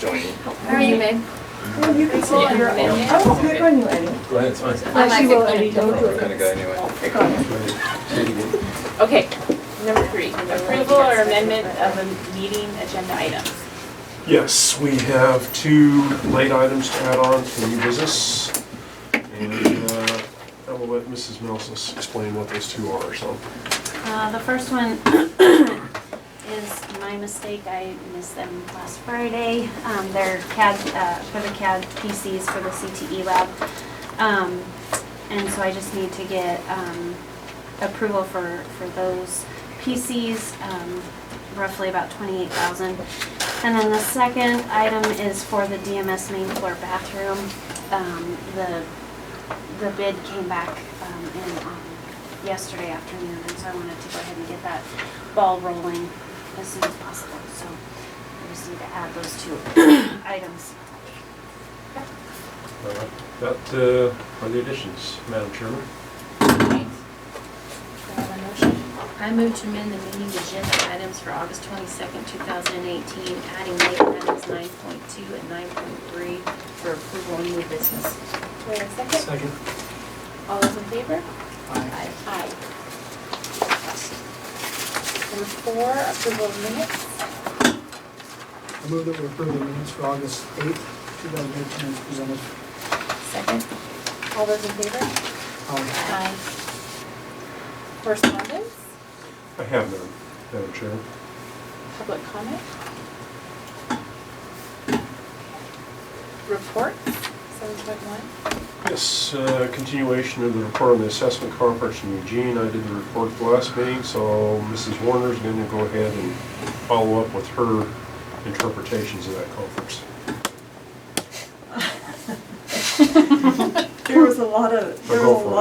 Joining. How are you, babe? Well, you can say your own. I will pick on you, Eddie. Go ahead, it's fine. She will, Eddie, don't do Kind of guy anyway. Okay, number 3, approval or amendment of a meeting agenda items. Yes, we have 2 late items to add on to new business. And I will let Mrs. Melsis explain what those 2 are, so. The first one is my mistake. I missed them last Friday. They're CAD, for the CAD PCs for the CTE lab. And so I just need to get approval for those PCs, roughly about $28,000. And then the second item is for the DMS main floor bathroom. The bid came back yesterday afternoon, and so I wanted to go ahead and get that ball rolling as soon as possible. So I just need to add those 2 items. That are the additions, Madam Chairman. Okay. Do I have a motion? I move to amend the meeting agenda items for August 22nd, 2018, adding late items 9.2 and 9.3 for approval on new business. Do I have a second? Second. All those in favor? Aye. Aye. Number 4, approval of minutes. I move that we approve the minutes for August 8th, 2018 as presented. Second. All those in favor? Aye. Correspondence? I have none, Madam Chairman. Public comment? Reports? 7.1. Yes, continuation of the report on the assessment conference in Eugene. I did the report the last meeting, so Mrs. Warner's going to go ahead and follow up with her interpretations of that conference. There was a lot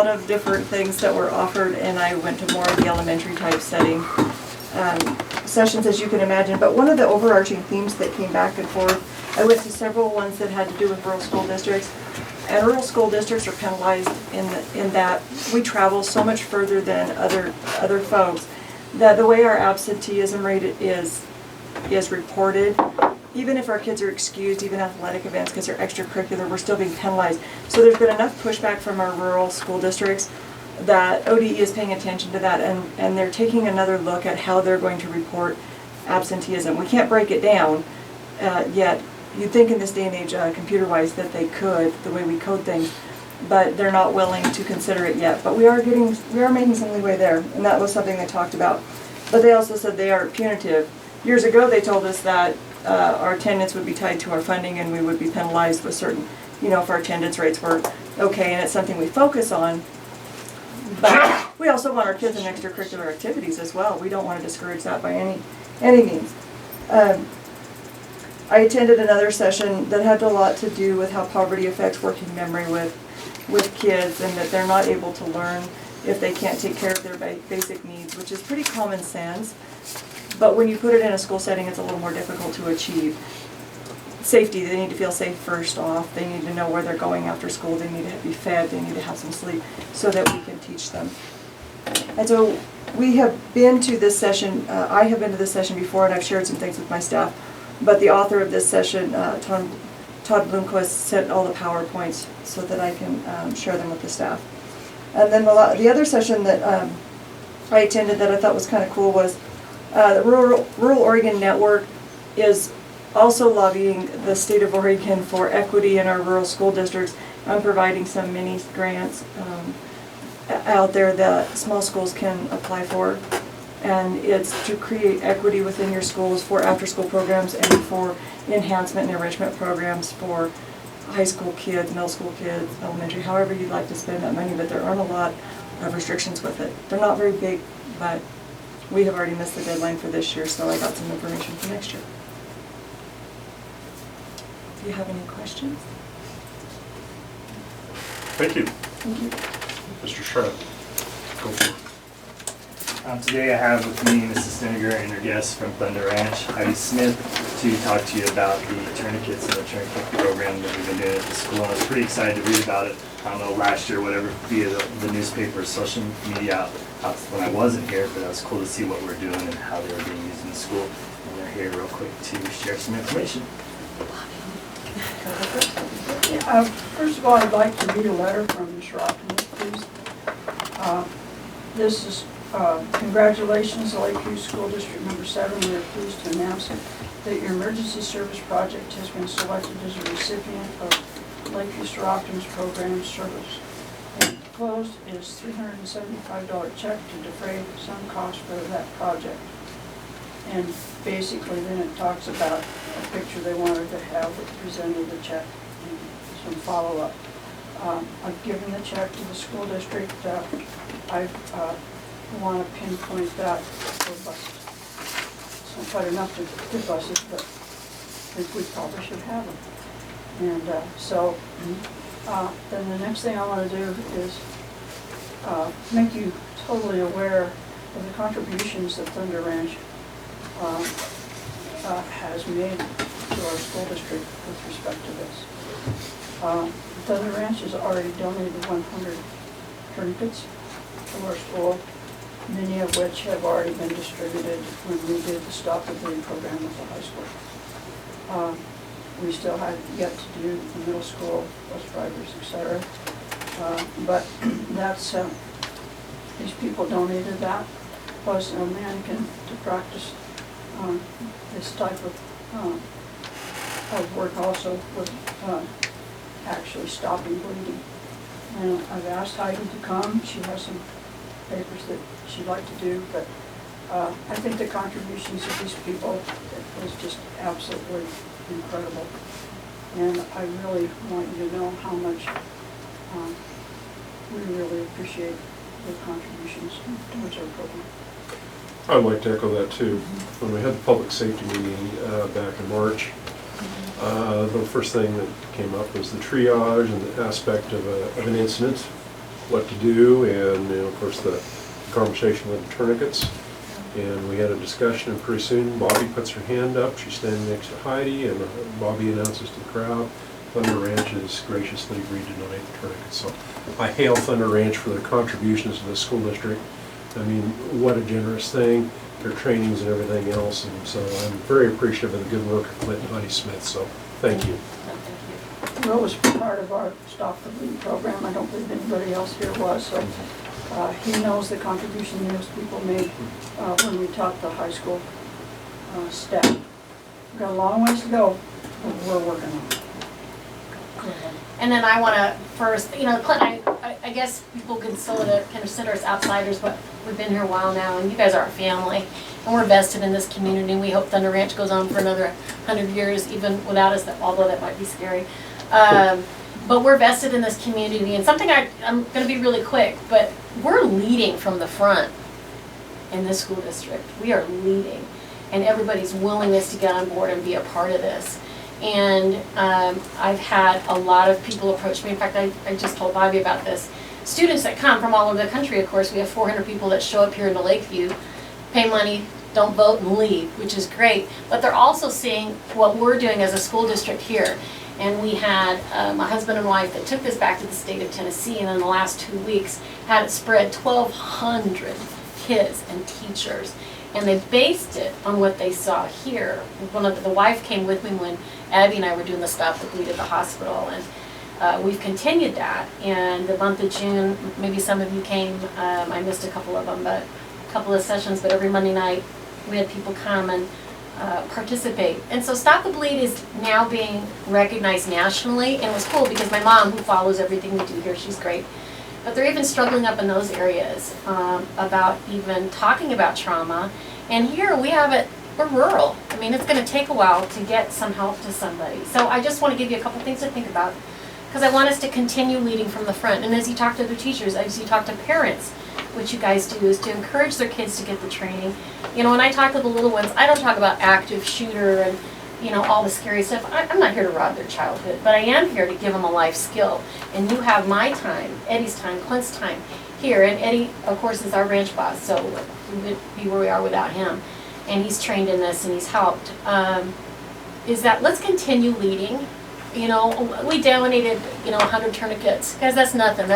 of different things that were offered, and I went to more of the elementary type setting sessions, as you can imagine. But one of the overarching themes that came back and forth, I went to several ones that had to do with rural school districts. And rural school districts are penalized in that we travel so much further than other folks, that the way our absenteeism rate is reported, even if our kids are excused, even athletic events because they're extracurricular, we're still being penalized. So there's been enough pushback from our rural school districts that ODE is paying attention to that, and they're taking another look at how they're going to report absenteeism. We can't break it down yet. You'd think in this day and age, computer-wise, that they could, the way we code things, but they're not willing to consider it yet. But we are making some leeway there, and that was something they talked about. But they also said they are punitive. Years ago, they told us that our attendance would be tied to our funding, and we would be penalized with certain, if our attendance rates were okay, and it's something we focus on. But we also want our kids in extracurricular activities as well. We don't want to discourage that by any means. I attended another session that had a lot to do with how poverty affects working memory with kids, and that they're not able to learn if they can't take care of their basic needs, which is pretty common sense. But when you put it in a school setting, it's a little more difficult to achieve. Safety, they need to feel safe first off. They need to know where they're going after school. They need to be fed. They need to have some sleep so that we can teach them. And so we have been to this session, I have been to this session before, and I've shared some things with my staff. But the author of this session, Todd Bloomquist, sent all the PowerPoints so that I can share them with the staff. And then the other session that I attended that I thought was kind of cool was the Rural Oregon Network is also lobbying the state of Oregon for equity in our rural school districts and providing some mini grants out there that small schools can apply for. And it's to create equity within your schools for after-school programs and for enhancement and enrichment programs for high school kids, middle school kids, elementary, however you'd like to spend that money, but there aren't a lot of restrictions with it. They're not very big, but we have already missed the deadline for this year, so I got some information for next year. Do you have any questions? Thank you. Thank you. Mr. Shred, go for it. Today I have with me Mrs. Siniger and her guest from Thunder Ranch, Heidi Smith, to talk to you about the tourniquets and the tourniquet program that we've been doing at the school. I was pretty excited to read about it, I don't know, last year, whatever, via the newspaper, social media out when I wasn't here, but it was cool to see what we're doing and how they were being used in the school. and they're here real quick to share some information. First of all, I'd like to read a letter from Mr. Optimus, please. This is, congratulations, Lakeview School District Number 7. We are pleased to announce that your emergency service project has been selected as a recipient of Lakeview Mr. Optimus program service. And enclosed is $375 check to defray some cost for that project. And basically then it talks about a picture they wanted to have that presented the check and some follow-up. I've given the check to the school district. I want to pinpoint that for buses. It's not quite enough to get buses, but I think we probably should have them. And then the next thing I want to do is make you totally aware of the contributions that Thunder Ranch has made to our school district with respect to this. Thunder Ranch has already donated 100 tourniquets to our school, many of which have already been distributed when we did the Stop the Bleeding program at the high school. We still have yet to do the middle school, bus drivers, etc. But that's, these people donated that, plus a mannequin to practice this type of work also with actually stopping bleeding. And I've asked Heidi to come. She has some papers that she'd like to do, but I think the contributions of these people is just absolutely incredible. And I really want you to know how much we really appreciate their contributions towards our program. I'd like to echo that too. When we had the public safety meeting back in March, the first thing that came up was the triage and the aspect of an incident, what to do, and of course the conversation with the tourniquets. And we had a discussion, and pretty soon Bobby puts her hand up. She's standing next to Heidi, and Bobby announces to the crowd, Thunder Ranch has graciously agreed to donate the tourniquets. So I hail Thunder Ranch for their contributions to the school district. I mean, what a generous thing, their trainings and everything else, and so I'm very appreciative of the good work of Clint and Heidi Smith, so thank you. Will was part of our Stop the Bleeding program. I don't believe anybody else here was, so he knows the contribution those people made when we taught the high school staff. We've got a long ways to go, but we're working on it. And then I want to first, Clint, I guess people consider us outsiders, but we've been here a while now, and you guys are our family, and we're vested in this community, and we hope Thunder Ranch goes on for another 100 years, even without us, although that might be scary. But we're vested in this community, and something I'm going to be really quick, but we're leading from the front in this school district. We are leading, and everybody's willingness to get on board and be a part of this. And I've had a lot of people approach me. In fact, I just told Bobby about this. Students that come from all over the country, of course, we have 400 people that show up here in the Lakeview, pay money, don't vote, and leave, which is great. But they're also seeing what we're doing as a school district here. And we had a husband and wife that took this back to the state of Tennessee, and in the last 2 weeks had it spread 1,200 kids and teachers. And they based it on what they saw here. The wife came with me when Abby and I were doing the Stop the Bleed at the hospital, and we've continued that. And the month of June, maybe some of you came, I missed a couple of them, but a couple of sessions, but every Monday night we had people come and participate. And so Stop the Bleed is now being recognized nationally, and it was cool because my mom, who follows everything we do here, she's great, but they're even struggling up in those areas about even talking about trauma. And here we have it, we're rural. I mean, it's going to take a while to get some help to somebody. So I just want to give you a couple things to think about, because I want us to continue leading from the front. And as you talk to the teachers, as you talk to parents, what you guys do is to encourage their kids to get the training. When I talk to the little ones, I don't talk about active shooter and all the scary stuff. I'm not here to rob their childhood, but I am here to give them a life skill. And you have my time, Eddie's time, Clint's time here. And Eddie, of course, is our ranch boss, so we would be where we are without him. And he's trained in this and he's helped. Is that let's continue leading. We donated, 100 tourniquets, because that's nothing.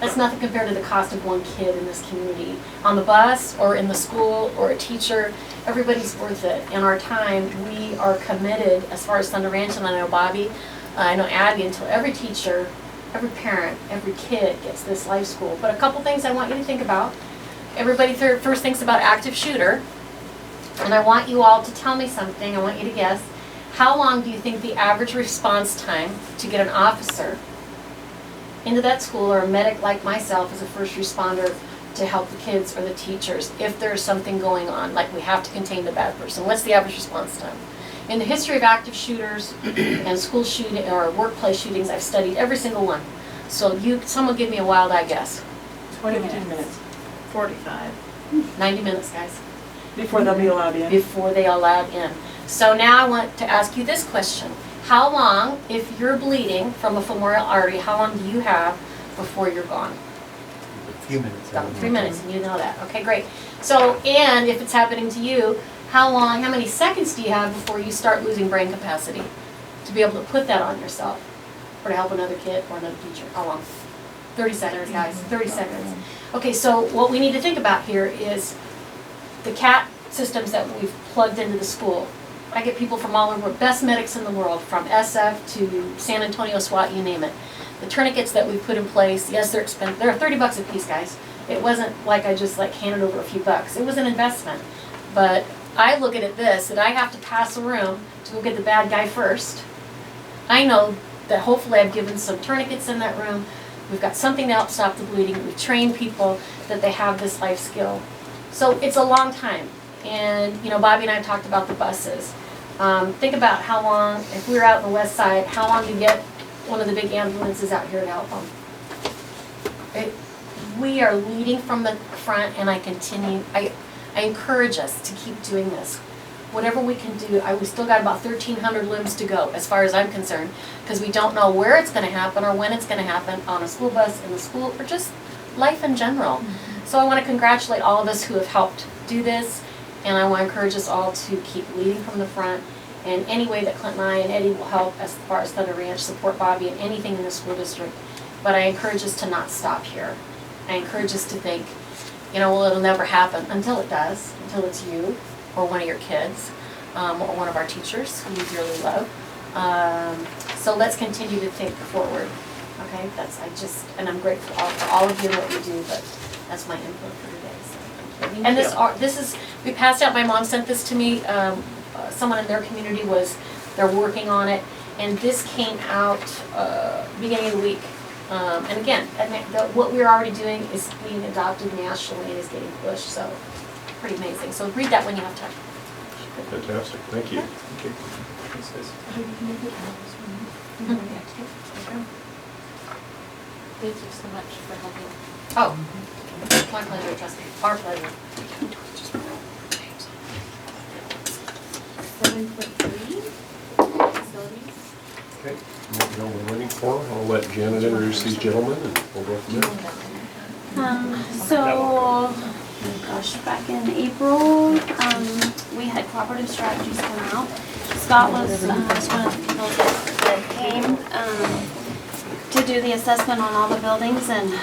That's nothing compared to the cost of one kid in this community. On the bus, or in the school, or a teacher, everybody's worth it. In our time, we are committed, as far as Thunder Ranch, and I know Bobby, I know Abby, until every teacher, every parent, every kid gets this life school. But a couple things I want you to think about. Everybody first thinks about active shooter, and I want you all to tell me something. I want you to guess. How long do you think the average response time to get an officer into that school, or a medic like myself as a first responder, to help the kids or the teachers if there's something going on, like we have to contain the bad person? What's the average response time? In the history of active shooters and school shooting or workplace shootings, I've studied every single one. So someone give me a wild eye guess. 15 minutes. 45. 90 minutes, guys. Before they'll be allowed in. Before they are allowed in. So now I want to ask you this question. How long, if you're bleeding from a femoral artery, how long do you have before you're gone? A few minutes. About 3 minutes, and you know that. Okay, great. So, and if it's happening to you, how many seconds do you have before you start losing brain capacity to be able to put that on yourself or to help another kid or another teacher? How long? 30 seconds, guys. 30 seconds. Okay, so what we need to think about here is the CAT systems that we've plugged into the school. I get people from all over, best medics in the world, from SF to San Antonio SWAT, you name it. The tourniquets that we've put in place, yes, they're expensive. They're 30 bucks a piece, guys. It wasn't like I just handed over a few bucks. It was an investment. But I look at it this, that I have to pass a room to go get the bad guy first. I know that hopefully I've given some tourniquets in that room. We've got something to help stop the bleeding. We've trained people that they have this life skill. So it's a long time. And, Bobby and I have talked about the buses. Think about how long, if we were out on the west side, how long to get one of the big ambulances out here to help them. We are leading from the front, and I encourage us to keep doing this. Whatever we can do, we still got about 1,300 limbs to go, as far as I'm concerned, because we don't know where it's going to happen or when it's going to happen on a school bus, in the school, or just life in general. Mm-hmm. So I want to congratulate all of us who have helped do this, and I want to encourage us all to keep leading from the front. And any way that Clint and I and Eddie will help as far as Thunder Ranch, support Bobby and anything in the school district. But I encourage us to not stop here. I encourage us to think, well, it'll never happen until it does, until it's you or one of your kids or one of our teachers who we dearly love. So let's continue to think forward. Okay, and I'm grateful for all of you and what you do, but that's my input for today. So thank you. And this is, we passed out, my mom sent this to me. Someone in their community they're working on it, and this came out beginning of the week. And again, what we're already doing is being adopted nationally and is getting pushed, so pretty amazing. So read that when you have time. Fantastic, thank you. Thank you. Thanks, guys. Thank you so much for helping. Oh, my pleasure, trustee. Our pleasure. 7.3, facilities. Okay, we're waiting for. I'll let Janet introduce these gentlemen and we'll go from there. Gosh, back in April, we had cooperative strategies come out. Scott was one of the people that came to do the assessment on all the buildings, and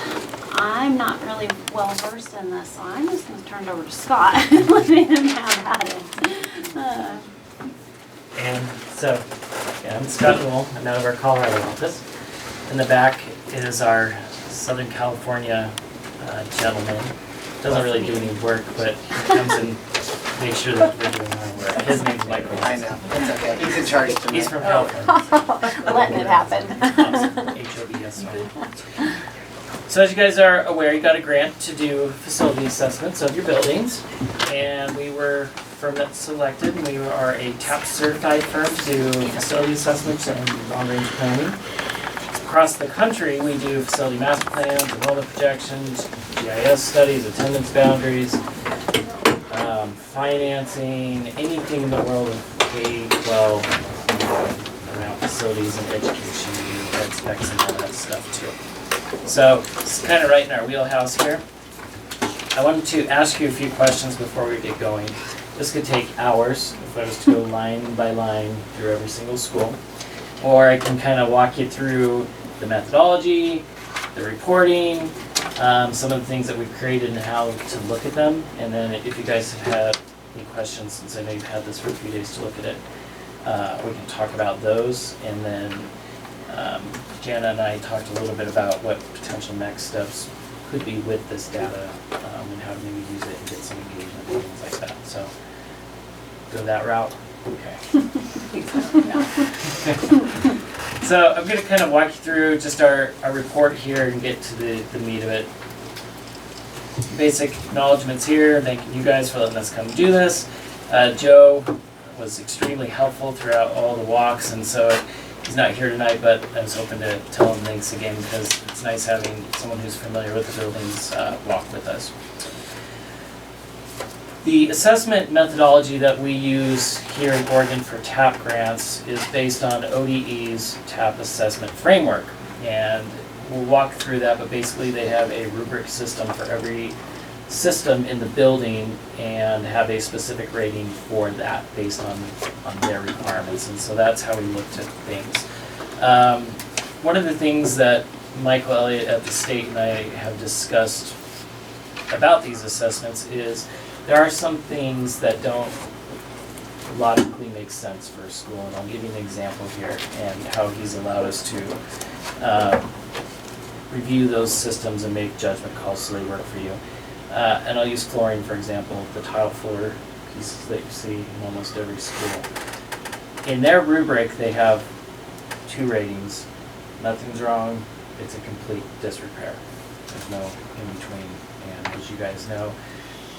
I'm not really well versed in this, so I'm just going to turn it over to Scott and let him have at it. And so, I'm Scott Newell. I'm out of our Colorado office. In the back is our Southern California gentleman. Doesn't really do any work, but he comes and makes sure that we're doing our work. His name's Michael. I know, it's okay. He's in charge tonight. He's from California. Letting it happen. HOBS. So as you guys are aware, you got a grant to do facility assessments of your buildings, and we were firm that's selected. We are a TAP certified firm to do facility assessments and long-range planning. Across the country, we do facility master plans, enrollment projections, GIS studies, attendance boundaries, financing, anything in the world of K-12 around facilities and education, ed specs and all that stuff too. So it's kind of right in our wheelhouse here. I wanted to ask you a few questions before we get going. This could take hours if I was to go line by line through every single school. Or I can kind of walk you through the methodology, the reporting, some of the things that we've created and how to look at them. And then if you guys have had any questions, since I know you've had this for a few days to look at it, we can talk about those. And then Jana and I talked a little bit about what potential next steps could be with this data and how to maybe use it and get some engagement and things like that. So go that route. Okay. So I'm going to kind of walk you through just our report here and get to the meat of it. Basic acknowledgements here. Thanking you guys for letting us come do this. Joe was extremely helpful throughout all the walks, and so he's not here tonight, but I was hoping to tell him thanks again because it's nice having someone who's familiar with the buildings walk with us. The assessment methodology that we use here in Oregon for TAP grants is based on ODE's TAP assessment framework. And we'll walk through that, but basically they have a rubric system for every system in the building and have a specific rating for that based on their requirements. And so that's how we looked at things. One of the things that Michael Elliott at the state and I have discussed about these assessments is there are some things that don't logically make sense for a school, and I'll give you an example here and how he's allowed us to review those systems and make judgment calls so they work for you. And I'll use flooring, for example, the tile floor pieces that you see in almost every school. In their rubric, they have 2 ratings. Nothing's wrong, it's a complete disrepair. There's no in between, and as you guys know,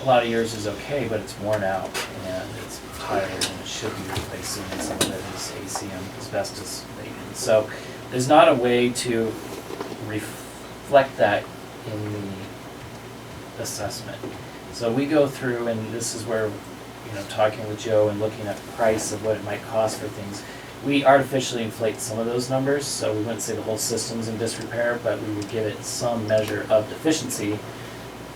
a lot of yours is okay, but it's worn out and it's tired and it should be replaced, and some of it is ACM, asbestos laden. So there's not a way to reflect that in the assessment. So we go through, and this is where, talking with Joe and looking at the price of what it might cost for things, we artificially inflate some of those numbers. So we wouldn't say the whole system's in disrepair, but we would give it some measure of deficiency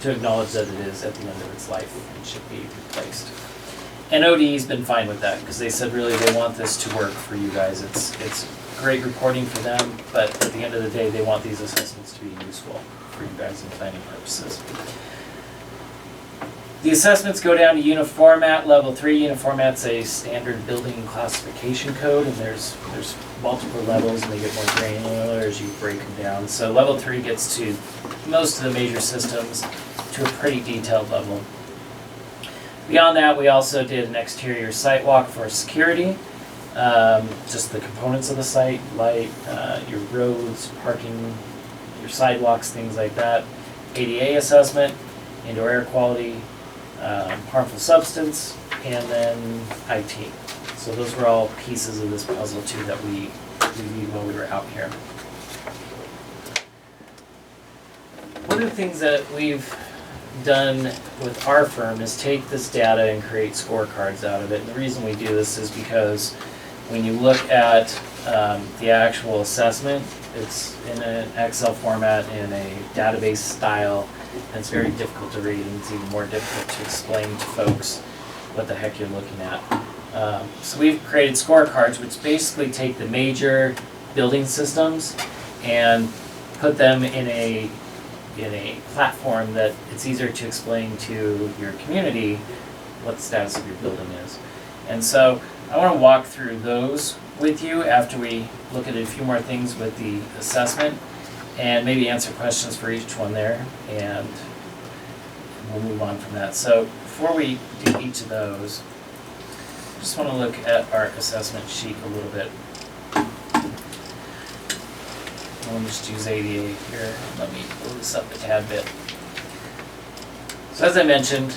to acknowledge that it is at the end of its life and should be replaced. And ODE's been fine with that because they said really they want this to work for you guys. It's great reporting for them, but at the end of the day they want these assessments to be useful for you guys in planning purposes. The assessments go down to uniformat, level 3. Uniformat's a standard building classification code, and there's multiple levels and they get more granular as you break them down. So level 3 gets to most of the major systems to a pretty detailed level. Beyond that, we also did an exterior site walk for security, just the components of the site, light, your roads, parking, your sidewalks, things like that. ADA assessment, indoor air quality, harmful substance, and then IT. So those were all pieces of this puzzle too that we reviewed while we were out here. One of the things that we've done with our firm is take this data and create scorecards out of it. And the reason we do this is because when you look at the actual assessment, it's in an Excel format in a database style, and it's very difficult to read, and it's even more difficult to explain to folks what the heck you're looking at. So we've created scorecards which basically take the major building systems and put them in a platform that it's easier to explain to your community what the status of your building is. And so I want to walk through those with you after we look at a few more things with the assessment and maybe answer questions for each one there, and we'll move on from that. So before we do each of those, I just want to look at our assessment sheet a little bit. I'll just use ADA here. Let me pull this up a tad bit. So as I mentioned,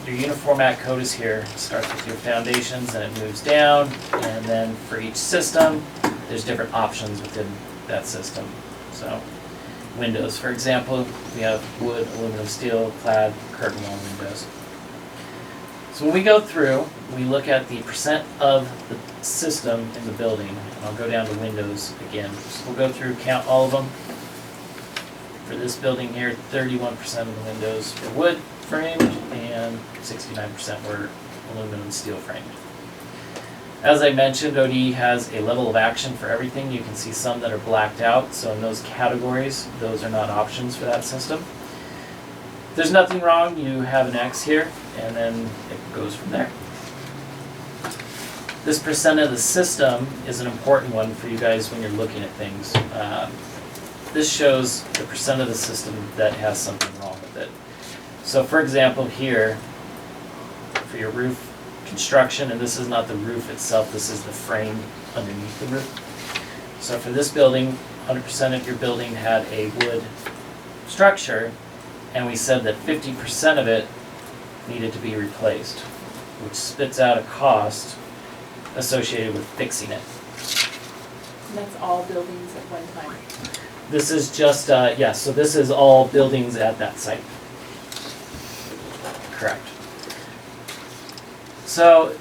your uniformat code is here. It starts with your foundations and it moves down, and then for each system, there's different options within that system. So windows, for example, we have wood, aluminum, steel, clad, curtain wall windows. So when we go through, we look at the percent of the system in the building, and I'll go down to windows again. So we'll go through, count all of them. For this building here, 31% of the windows were wood framed and 69% were aluminum steel framed. As I mentioned, ODE has a level of action for everything. You can see some that are blacked out, so in those categories, those are not options for that system. If there's nothing wrong, you have an X here, and then it goes from there. This percent of the system is an important one for you guys when you're looking at things. This shows the percent of the system that has something wrong with it. So for example here, for your roof construction, and this is not the roof itself, this is the frame underneath the roof. So for this building, 100% of your building had a wood structure, and we said that 50% of it needed to be replaced, which spits out a cost associated with fixing it. And that's all buildings at one time. This is just, yes, so this is all buildings at that site. Correct. So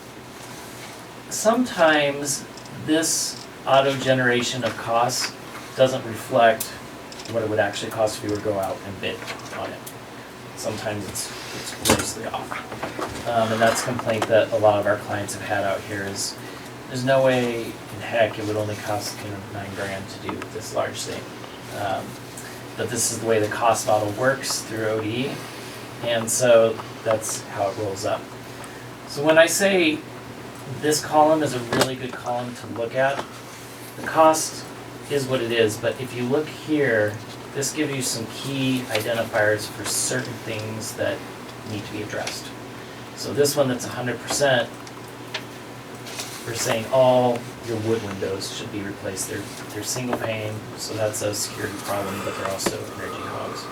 sometimes this auto generation of costs doesn't reflect what it would actually cost if you were to go out and bid on it. Sometimes it's grossly off. And that's a complaint that a lot of our clients have had out here is there's no way in heck it would only cost $9,000 to do this large thing. But this is the way the cost model works through ODE, and so that's how it rolls up. So when I say this column is a really good column to look at, the cost is what it is, but if you look here, this gives you some key identifiers for certain things that need to be addressed. So this one that's 100%, we're saying all your wood windows should be replaced. They're single pane, so that's a security problem, but they're also energy hogs.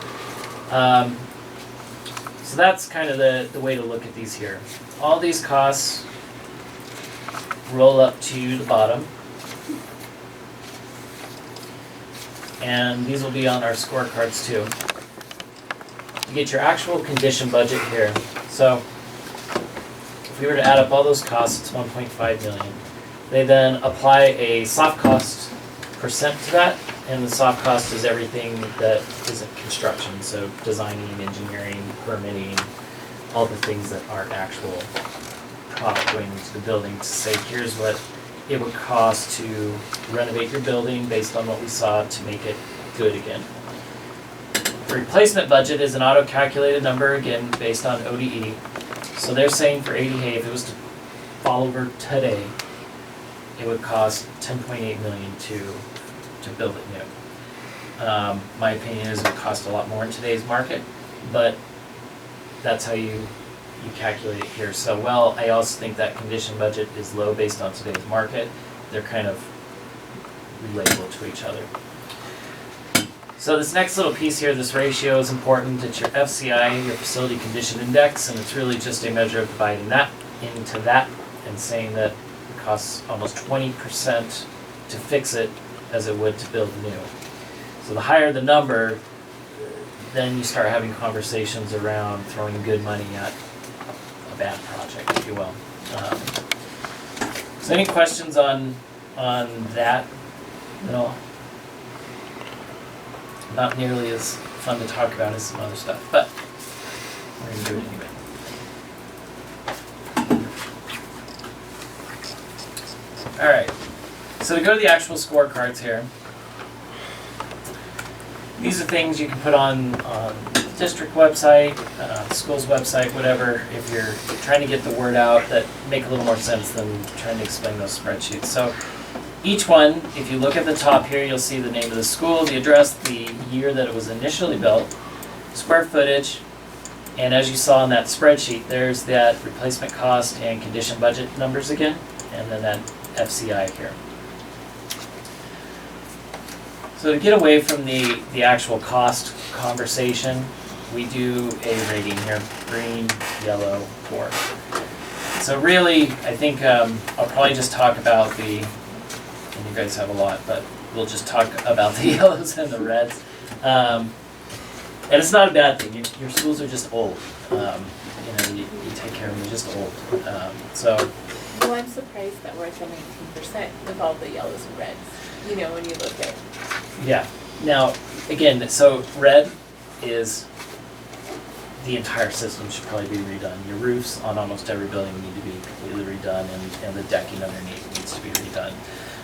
So that's kind of the way to look at these here. All these costs roll up to the bottom. And these will be on our scorecards too. You get your actual condition budget here. So if we were to add up all those costs, it's 1.5 million. They then apply a soft cost percent to that, and the soft cost is everything that isn't construction, so designing, engineering, permitting, all the things that aren't actual product going into the building, to say here's what it would cost to renovate your building based on what we saw to make it good again. The replacement budget is an auto-calculated number, again, based on ODE. So they're saying for 80 hay, if it was to fall over today, it would cost $10.8 million to build it new. My opinion is it would cost a lot more in today's market, but that's how you calculate it here. So, well, I also think that condition budget is low based on today's market. They're kind of relatable to each other. So this next little piece here, this ratio is important. It's your FCI, your Facility Condition Index, and it's really just a measure of dividing that into that and saying that it costs almost 20% to fix it as it would to build new. So the higher the number, then you start having conversations around throwing good money at a bad project, if you will. So any questions on that at all? Not nearly as fun to talk about as some other stuff, but we're going to do it anyway. Alright, so to go to the actual scorecards here, these are things you can put on the district website, school's website, whatever, if you're trying to get the word out that make a little more sense than trying to explain those spreadsheets. So each one, if you look at the top here, you'll see the name of the school, the address, the year that it was initially built, square footage, and as you saw in that spreadsheet, there's that replacement cost and condition budget numbers again, and then that FCI here. So to get away from the actual cost conversation, we do a rating here, green, yellow, poor. So really, I think I'll probably just talk about and you guys have a lot, but we'll just talk about the yellows and the reds. And it's not a bad thing. Your schools are just old. You take care of them, they're just old. Well, I'm surprised that we're at the 19% with all the yellows and reds, when you look at. Yeah. Now, again, so red is the entire system should probably be redone. Your roofs on almost every building need to be completely redone, and the decking underneath needs to be redone.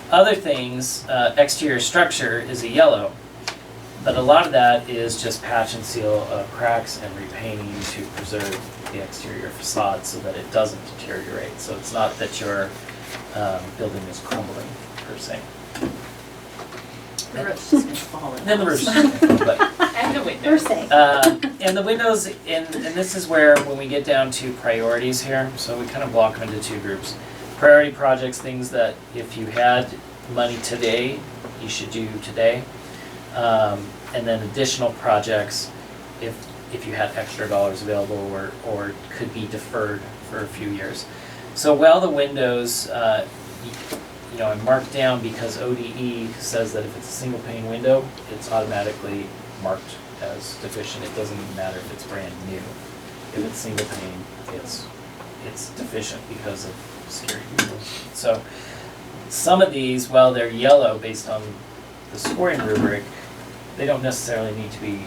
Other things, exterior structure is a yellow, but a lot of that is just patch and seal cracks and repainting to preserve the exterior facade so that it doesn't deteriorate. So it's not that your building is crumbling per se. The roof's just gonna fall in. Then the roof's just gonna fall, but And the windows. First thing. and the windows, and this is where, when we get down to priorities here, so we kind of block them into two groups. Priority projects, things that if you had money today, you should do today. And then additional projects, if you had extra dollars available or could be deferred for a few years. So while the windows, you know, are marked down because ODE says that if it's a single pane window, it's automatically marked as deficient. It doesn't even matter if it's brand new. If it's single pane, it's deficient because of security rules. So some of these, while they're yellow based on the scoring rubric, they don't necessarily need to be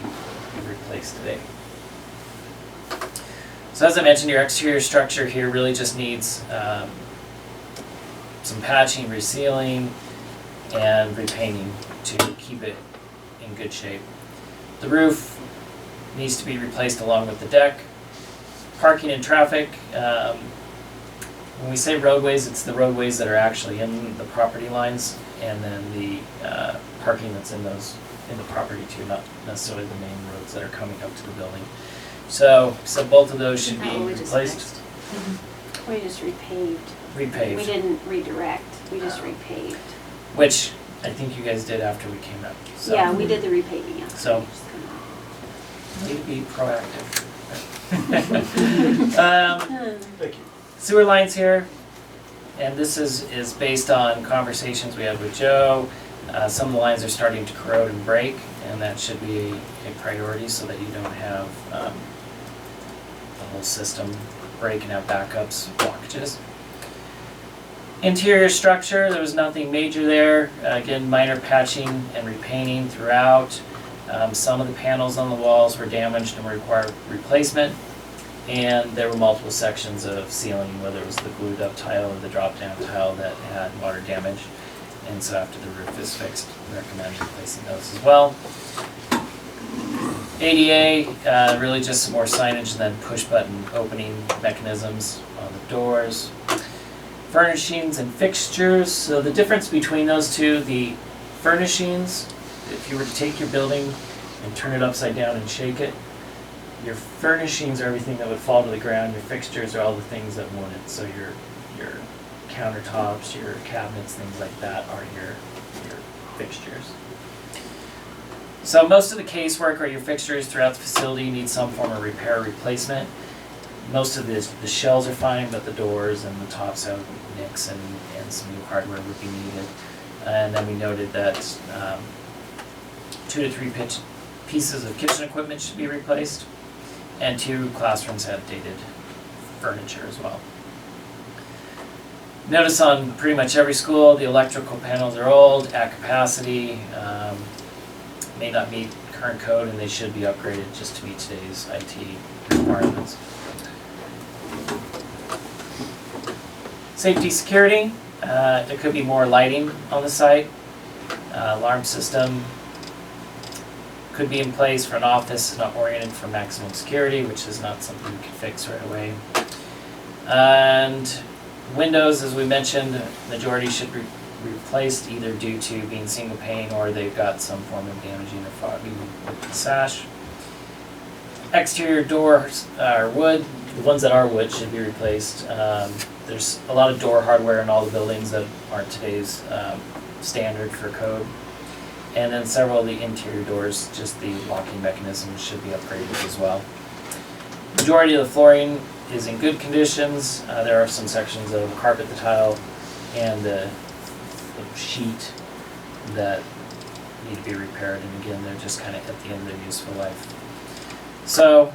replaced today. So as I mentioned, your exterior structure here really just needs some patching, resealing, and repainting to keep it in good shape. The roof needs to be replaced along with the deck. Parking and traffic, when we say roadways, it's the roadways that are actually in the property lines, and then the parking that's in the property too, not necessarily the main roads that are coming up to the building. So both of those should be replaced. We just repaved. We Repaved, didn't redirect, we just repaved. which I think you guys did after we came up. So Yeah, we did the repaving after. So- we just come out. need to be proactive. Thank you. Sewer lines here, and this is based on conversations we had with Joe. Some of the lines are starting to corrode and break, and that should be a priority so that you don't have the whole system break and have backups, blockages. Interior structure, there was nothing major there. Again, minor patching and repainting throughout. Some of the panels on the walls were damaged and required replacement. And there were multiple sections of ceiling, whether it was the glued up tile or the drop down tile that had water damage. And so after the roof is fixed, we recommend replacing those as well. ADA, really just some more signage and then push button opening mechanisms on the doors. Furnishings and fixtures, so the difference between those two, the furnishings, if you were to take your building and turn it upside down and shake it, your furnishings are everything that would fall to the ground, your fixtures are all the things that wouldn't. So your countertops, your cabinets, things like that are your fixtures. So most of the casework or your fixtures throughout the facility need some form of repair or replacement. Most of the shells are fine, but the doors and the tops have nicks and some new hardware would be needed. And then we noted that 2 to 3 pieces of kitchen equipment should be replaced, and 2 classrooms have dated furniture as well. Notice on pretty much every school, the electrical panels are old, at capacity, may not meet current code, and they should be upgraded just to meet today's IT requirements. Safety, security, there could be more lighting on the site. Alarm system could be in place for an office, not oriented for maximum security, which is not something we can fix right away. And windows, as we mentioned, majority should be replaced either due to being single pane or they've got some form of damaging or fogging with the sash. Exterior doors are wood. The ones that are wood should be replaced. There's a lot of door hardware in all the buildings that aren't today's standard for code. And then several of the interior doors, just the locking mechanisms should be upgraded as well. Majority of the flooring is in good conditions. There are some sections of carpet, the tile, and the sheet that need to be repaired. And again, they're just kind of at the end of their useful life. So,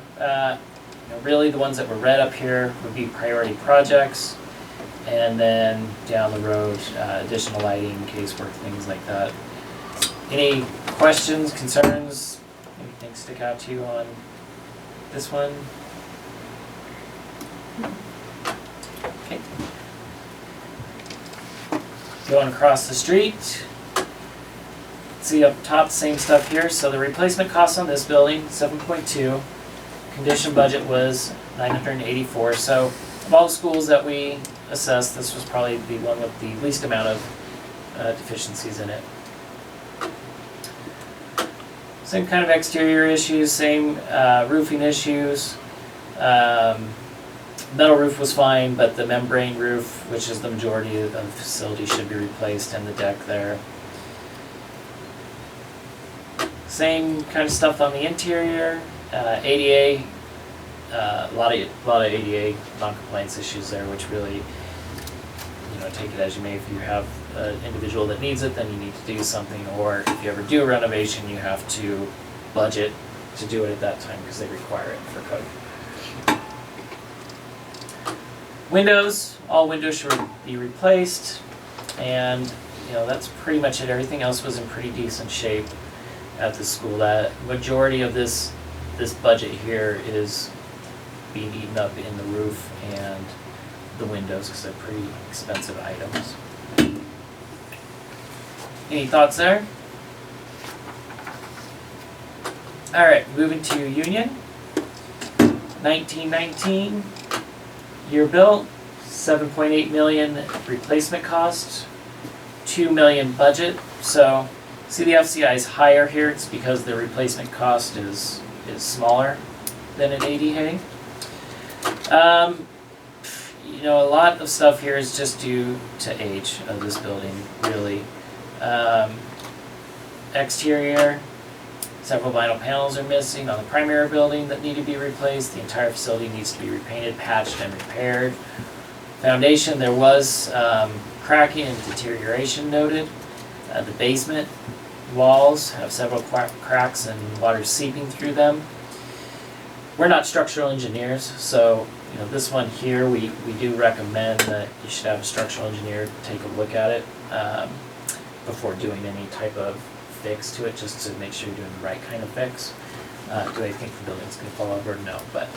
really the ones that were read up here would be priority projects. And then down the road, additional lighting, casework, things like that. Any questions, concerns, anything stick out to you on this one? Okay. Going across the street. See up top, same stuff here. So the replacement cost on this building, 7.2. Condition budget was 984. So of all the schools that we assessed, this was probably the one with the least amount of deficiencies in it. Same kind of exterior issues, same roofing issues. Metal roof was fine, but the membrane roof, which is the majority of the facility, should be replaced, and the deck there. Same kind of stuff on the interior. ADA, a lot of ADA non-compliance issues there, which really, take it as you may. If you have an individual that needs it, then you need to do something, or if you ever do a renovation, you have to budget to do it at that time because they require it for code. Windows, all windows should be replaced, and that's pretty much it. Everything else was in pretty decent shape at the school. That majority of this budget here is being eaten up in the roof and the windows because they're pretty expensive items. Any thoughts there? All right, moving to Union. 1919 year built, 7.8 million replacement cost, 2 million budget. So see the FCI is higher here. It's because the replacement cost is smaller than an ADA. A lot of stuff here is just due to age of this building, really. Exterior, several vinyl panels are missing on the primary building that need to be replaced. The entire facility needs to be repainted, patched, and repaired. Foundation, there was cracking and deterioration noted. The basement walls have several cracks and water seeping through them. We're not structural engineers, so this one here, we do recommend that you should have a structural engineer take a look at it before doing any type of fix to it, just to make sure you're doing the right kind of fix. Do I think the building's going to fall over? No, but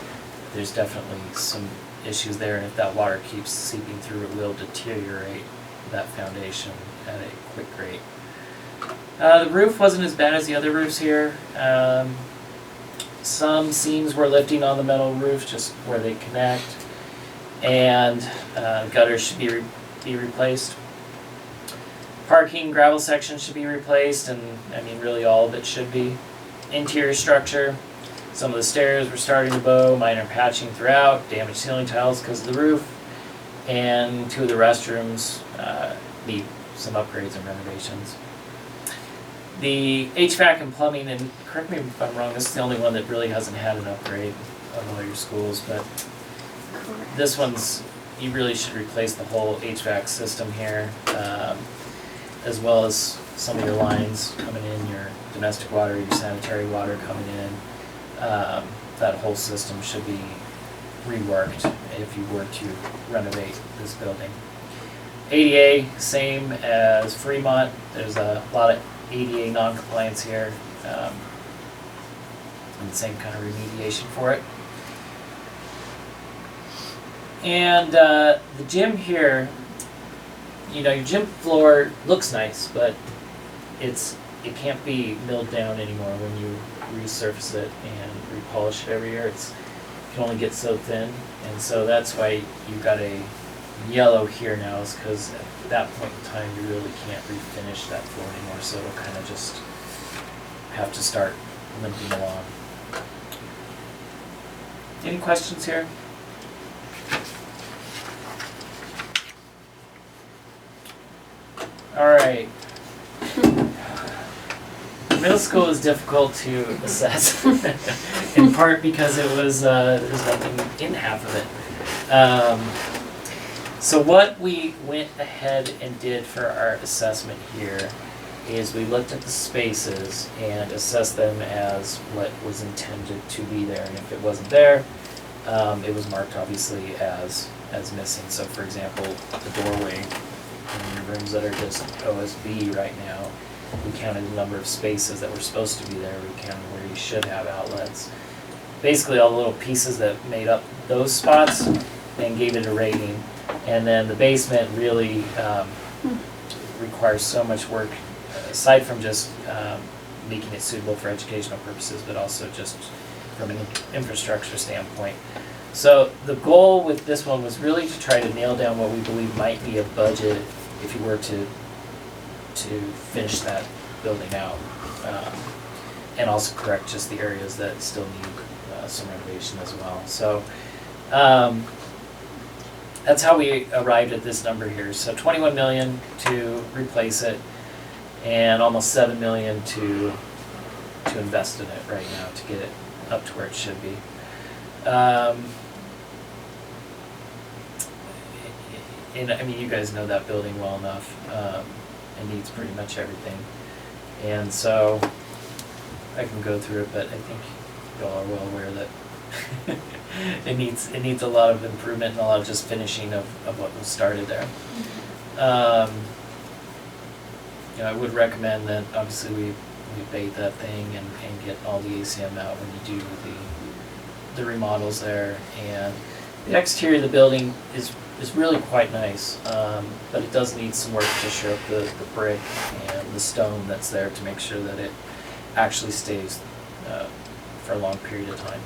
there's definitely some issues there, and if that water keeps seeping through, it will deteriorate that foundation at a quick rate. The roof wasn't as bad as the other roofs here. Some seams were lifting on the metal roof, just where they connect, and gutters should be replaced. Parking gravel section should be replaced, and really all of it should be. Interior structure, some of the stairs were starting to bow, minor patching throughout, damaged ceiling tiles because of the roof, and 2 of the restrooms need some upgrades and renovations. The HVAC and plumbing, and correct me if I'm wrong, this is the only one that really hasn't had an upgrade of all your schools, but this one's, you really should replace the whole HVAC system here, as well as some of your lines coming in, your domestic water, your sanitary water coming in. That whole system should be reworked if you were to renovate this building. ADA, same as Fremont. There's a lot of ADA non-compliance here, and the same kind of remediation for it. And the gym here, your gym floor looks nice, but it can't be milled down anymore when you resurface it and repolish it every year. It can only get so thin, and so that's why you've got a yellow here now, is because at that point in time you really can't refinish that floor anymore, so it'll kind of just have to start limping along. Any questions here? All right. Middle school is difficult to assess, in part because it was there's nothing in half of it. So what we went ahead and did for our assessment here is we looked at the spaces and assessed them as what was intended to be there, and if it wasn't there, it was marked obviously as missing. So for example, the doorway in your rooms that are just OSB right now, we counted the number of spaces that were supposed to be there, we counted where you should have outlets, basically all the little pieces that made up those spots and gave it a rating. And then the basement really requires so much work, aside from just making it suitable for educational purposes, but also just from an infrastructure standpoint. So the goal with this one was really to try to nail down what we believe might be a budget if you were to finish that building out. And also correct just the areas that still need some renovation as well. So that's how we arrived at this number here. So 21 million to replace it, and almost 7 million to invest in it right now to get it up to where it should be. And I mean, you guys know that building well enough. It needs pretty much everything. And so I can go through it, but I think y'all are well aware that it needs a lot of improvement and a lot of just finishing of what was started there. You know, I would recommend that obviously we bait that thing and get all the ACM out when you do the remodels there. And the exterior of the building is really quite nice, but it does need some work to shore up the brick and the stone that's there to make sure that it actually stays for a long period of time.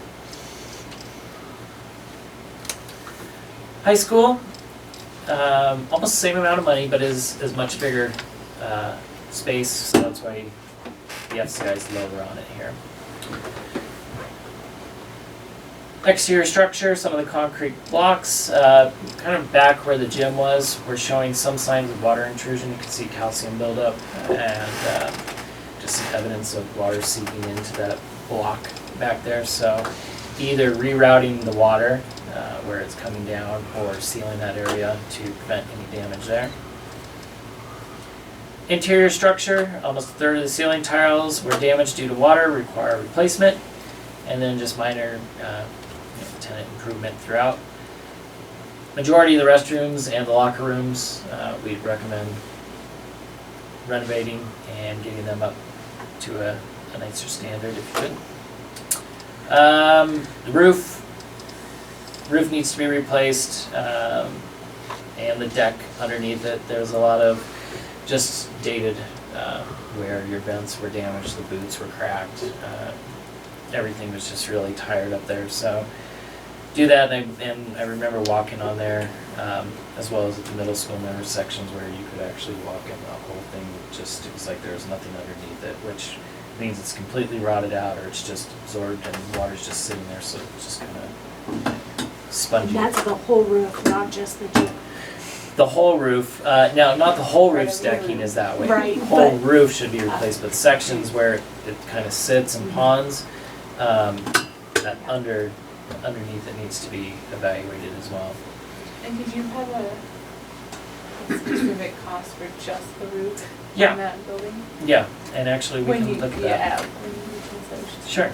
High school, almost the same amount of money, but is much bigger space, so that's why the FCI is lower on it here. Exterior structure, some of the concrete blocks, kind of back where the gym was, we're showing some signs of water intrusion. You can see calcium buildup and just some evidence of water seeping into that block back there. So either rerouting the water where it's coming down or sealing that area to prevent any damage there. Interior structure, almost a third of the ceiling tiles were damaged due to water, require replacement, and then just minor tenant improvement throughout. Majority of the restrooms and the locker rooms, we'd recommend renovating and getting them up to a nicer standard if you could. The roof needs to be replaced, and the deck underneath it. There's a lot of just dated where your vents were damaged, the boots were cracked, everything was just really tired up there. So do that, and I remember walking on there, as well as at the middle school. There were sections where you could actually walk in the whole thing. Just it was like there was nothing underneath it, which means it's completely rotted out, or it's just absorbed and water's just sitting there, so it's just kind of spongy. That's the whole roof, not just the gym. The whole roof, now not the whole roof's decking is that way. Right, The whole but- roof should be replaced, but sections where it kind of sits and ponds, that underneath it needs to be evaluated as well. And did you have a specific cost for just the roof Yeah. on that building? Yeah, and actually we can look at that. Yeah, when you do those. Sure.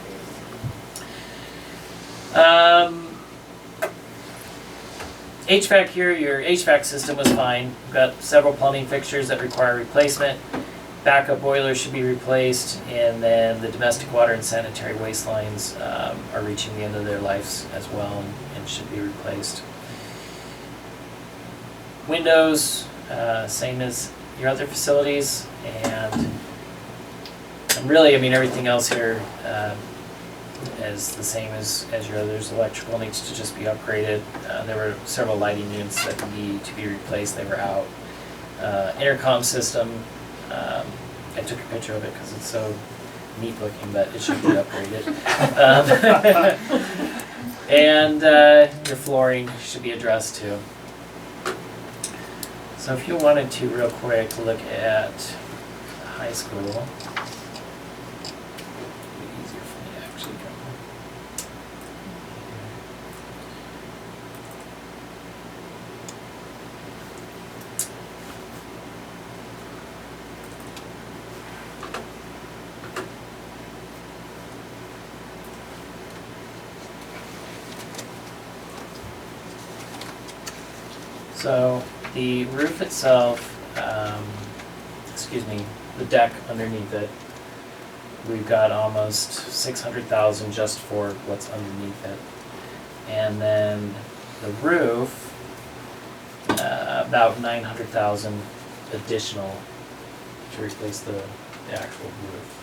HVAC here, your HVAC system was fine. We've got several plumbing fixtures that require replacement. Backup boilers should be replaced, and then the domestic water and sanitary waste lines are reaching the end of their lives as well and should be replaced. Windows, same as your other facilities, and really, I mean, everything else here is the same as your others. Electrical needs to just be upgraded. There were several lighting units that need to be replaced. They were out. Intercom system, I took a picture of it because it's so neat looking, but it should be upgraded. And your flooring should be addressed too. So if you wanted to real quick look at high school, it'd be easier for me to actually go. So the roof itself, the deck underneath it, we've got almost 600,000 just for what's underneath it. And then the roof, about 900,000 additional to replace the actual roof.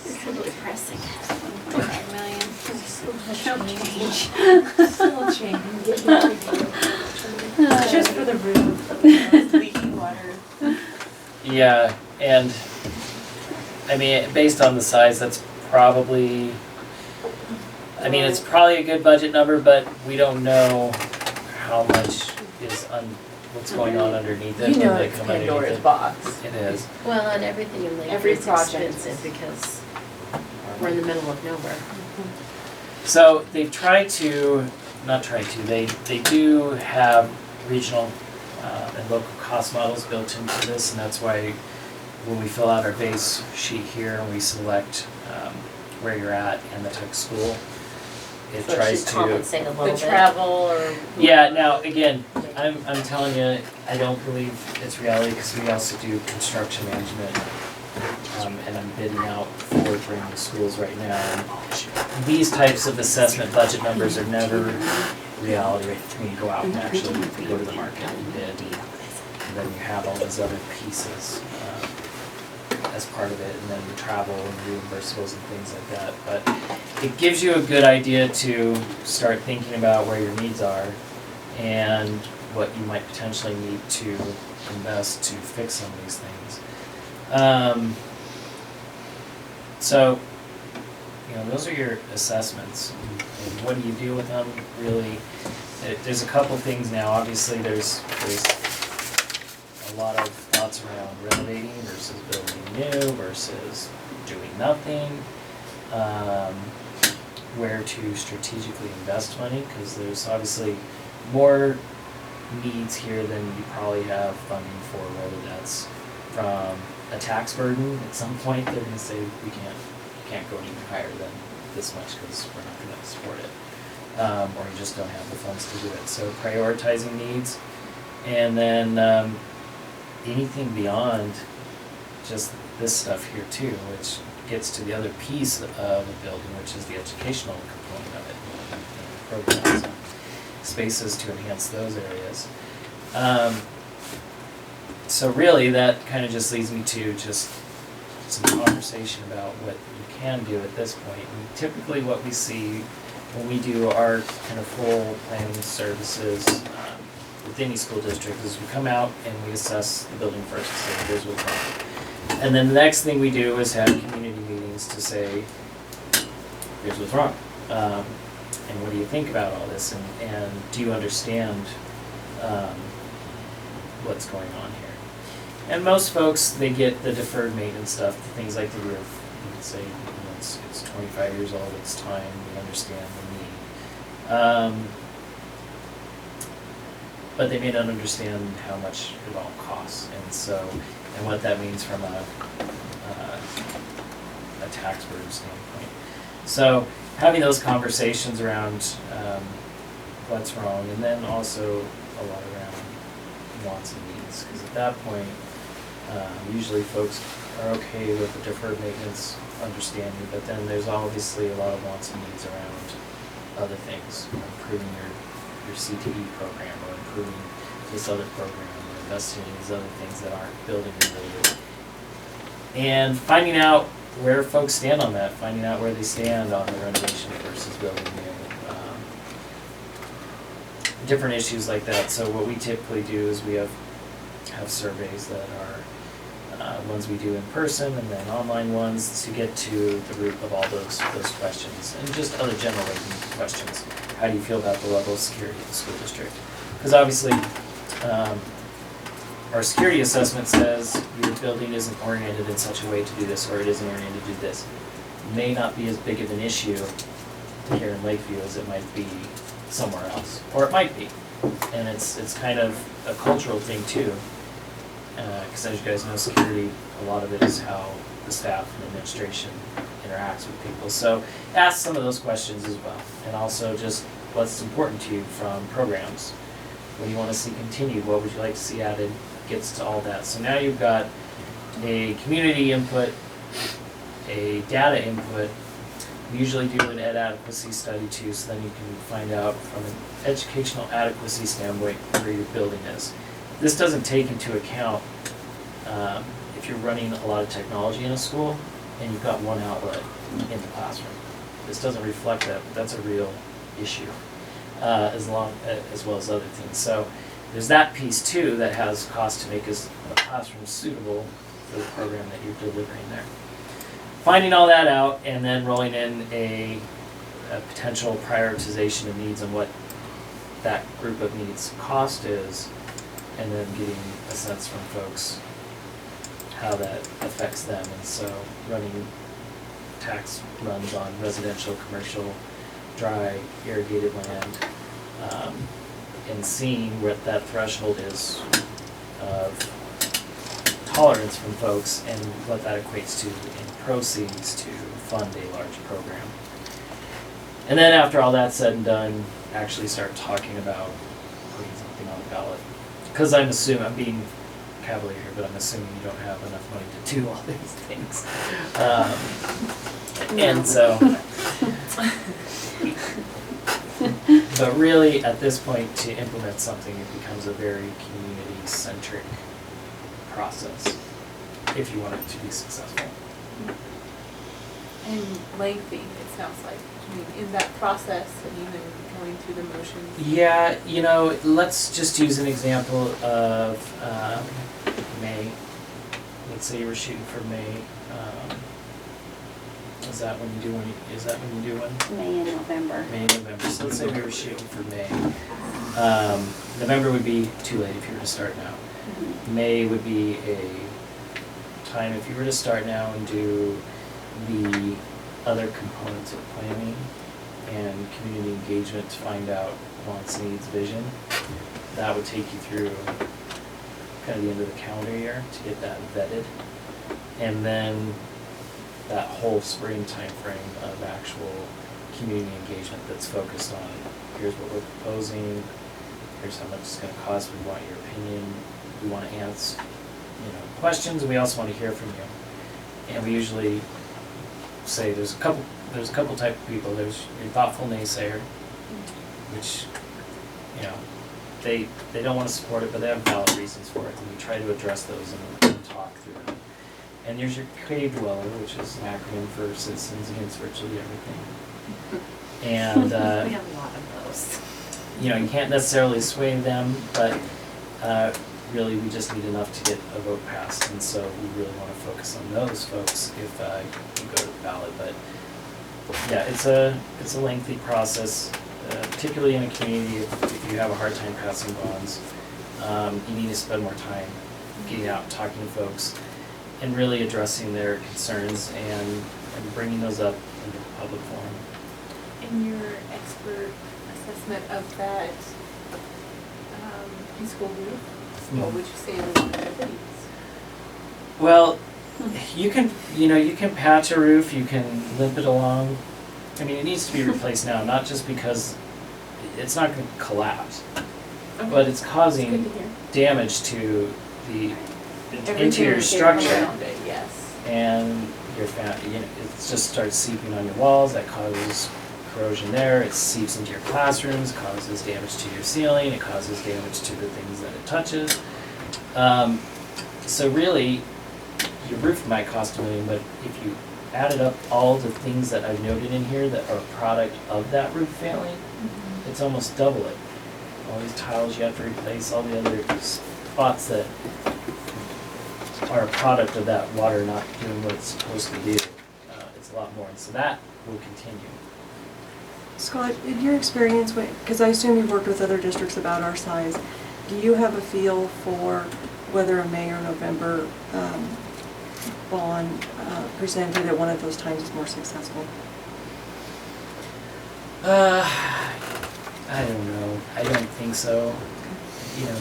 It's a little depressing. 1.5 million. Still change. Just for the roof. Leaking water. Yeah, and I mean, based on the size, that's probably, I mean, it's probably a good budget number, but we don't know how much is what's going on underneath it. You know when they it's come underneath Pandora's it. box. It is. Well, and everything in Lakeview Every is project expensive is. because we're in the middle of nowhere. So they've tried to, they do have regional and local cost models built into this, and that's why when we fill out our base sheet here and we select where you're at and the type of school, it So it tries should to. compensate a little The bit. travel or. Yeah, now, again, I'm telling you, I don't believe it's reality, because we also do construction management, and I'm bidding out for bringing the schools right now. And these types of assessment budget numbers are never reality when you go out and actually go to the market and bid. And then you have all those other pieces as part of it, and then the travel and reimbursables and things like that. But it gives you a good idea to start thinking about where your needs are and what you might potentially need to invest to fix some of these things. So, you know, those are your assessments. And what do you do with them? Really, there's a couple things now. Obviously, there's a lot of thoughts around renovating versus building new versus doing nothing. Where to strategically invest money, because there's obviously more needs here than you probably have funding for, whether that's from a tax burden. At some point, they're gonna say, you can't go any higher than this much because we're not gonna support it. Or you just don't have the funds to do it. So prioritizing needs, and then anything beyond just this stuff here too, which gets to the other piece of a building, which is the educational component of it, programs and spaces to enhance those areas. So really, that kind of just leads me to just some conversation about what you can do at this point. And typically what we see when we do our kind of full planning services with any school district is we come out and we assess the building first to say, here's what's wrong. And then the next thing we do is have community meetings to say, here's what's wrong. And what do you think about all this? And do you understand what's going on here? And most folks, they get the deferred maintenance stuff, the things like the roof. You can say, you know, it's 25 years old, it's time, we understand the need. But they may not understand how much it all costs, and what that means from a tax burden standpoint. So having those conversations around what's wrong, and then also a lot around wants and needs, because at that point, usually folks are okay with the deferred maintenance understanding, but then there's obviously a lot of wants and needs around other things, improving your CTE program, or improving this other program, or investing in these other things that aren't building related. And finding out where folks stand on that, finding out where they stand on the renovation versus building new. Different issues like that. So what we typically do is we have surveys that are ones we do in person, and then online ones to get to the root of all those questions, and just other general questions. How do you feel about the level of security of the school district? Because obviously, our security assessment says your building isn't oriented in such a way to do this, or it isn't oriented to do this. May not be as big of an issue here in Lakeview as it might be somewhere else, or it might be. And it's kind of a cultural thing too, because as you guys know, security, a lot of it is how the staff and administration interacts with people. So ask some of those questions as well, and also just what's important to you from programs. What do you want to see continued? What would you like to see added? Gets to all that. So now you've got a community input, a data input. We usually do an ed adequacy study too, so then you can find out from an educational adequacy standpoint where your building is. This doesn't take into account if you're running a lot of technology in a school and you've got one outlet in the classroom. This doesn't reflect that, but that's a real issue, as well as other things. So there's that piece too that has cost to make a classroom suitable for the program that you're delivering there. Finding all that out and then rolling in a potential prioritization of needs and what that group of needs cost is, and then getting a sense from folks how that affects them. And so running tax runs on residential, commercial, dry, irrigated land, and seeing what that threshold is of tolerance from folks and what that equates to in proceeds to fund a large program. And then after all that's said and done, actually start talking about putting something on the ballot. Because I'm being cavalier here, but I'm assuming you don't have enough money to do all these things. And so, but really at this point to implement something, it becomes a very community-centric process if you want it to be successful. And lengthy, it sounds like. I mean, in that process and even going through the motions. Yeah, let's just use an example of May. Let's say you were shooting for May. Is that when you do one? May and November. May and November. So let's say we were shooting for May. November would be too late if you were to start now. Mm-hmm. May would be a time if you were to start now and do the other components of planning and community engagement to find out wants, needs, vision. That would take you through kind of the end of the calendar year to get that vetted. And then that whole spring time frame of actual community engagement that's focused on here's what we're proposing, here's how much it's going to cost, we want your opinion, we want to answer questions, and we also want to hear from you. And we usually say there's a couple type of people. There's your thoughtful naysayer, which they don't want to support it, but they have valid reasons for it, and we try to address those and talk through them. And there's your cave dweller, which is an acronym for Citizens Against Virtually Everything. And We have a lot of those. you can't necessarily sway them, but really we just need enough to get a vote passed, and so we really want to focus on those folks if you go to the ballot. But yeah, it's a lengthy process, particularly in a community if you have a hard time passing bonds. You need to spend more time getting out and talking to folks and really addressing their concerns and bringing those up in the public forum. In your expert assessment of that high school roof, what would you say are the vulnerabilities? Well, you can patch a roof, you can limp it along. I mean, it needs to be replaced now, not just because it's not going to collapse, Okay. but it's That's causing good to hear. damage to the Everything interior is structure, around it, yes. and it just starts seeping on your walls. That causes corrosion there. It seeps into your classrooms, causes damage to your ceiling. It causes damage to the things that it touches. So really, your roof might cost $1 million, but if you added up all the things that I've noted in here that are a product of that roof failing, it's almost double it. All these tiles you have to replace, all the other spots that are a product of that water not doing what it's supposed to do. It's a lot more, and so that will continue. Scott, in your experience, because I assume you've worked with other districts about our size, do you have a feel for whether a May or November bond presented at one of those times is more successful? I don't know. I don't think so.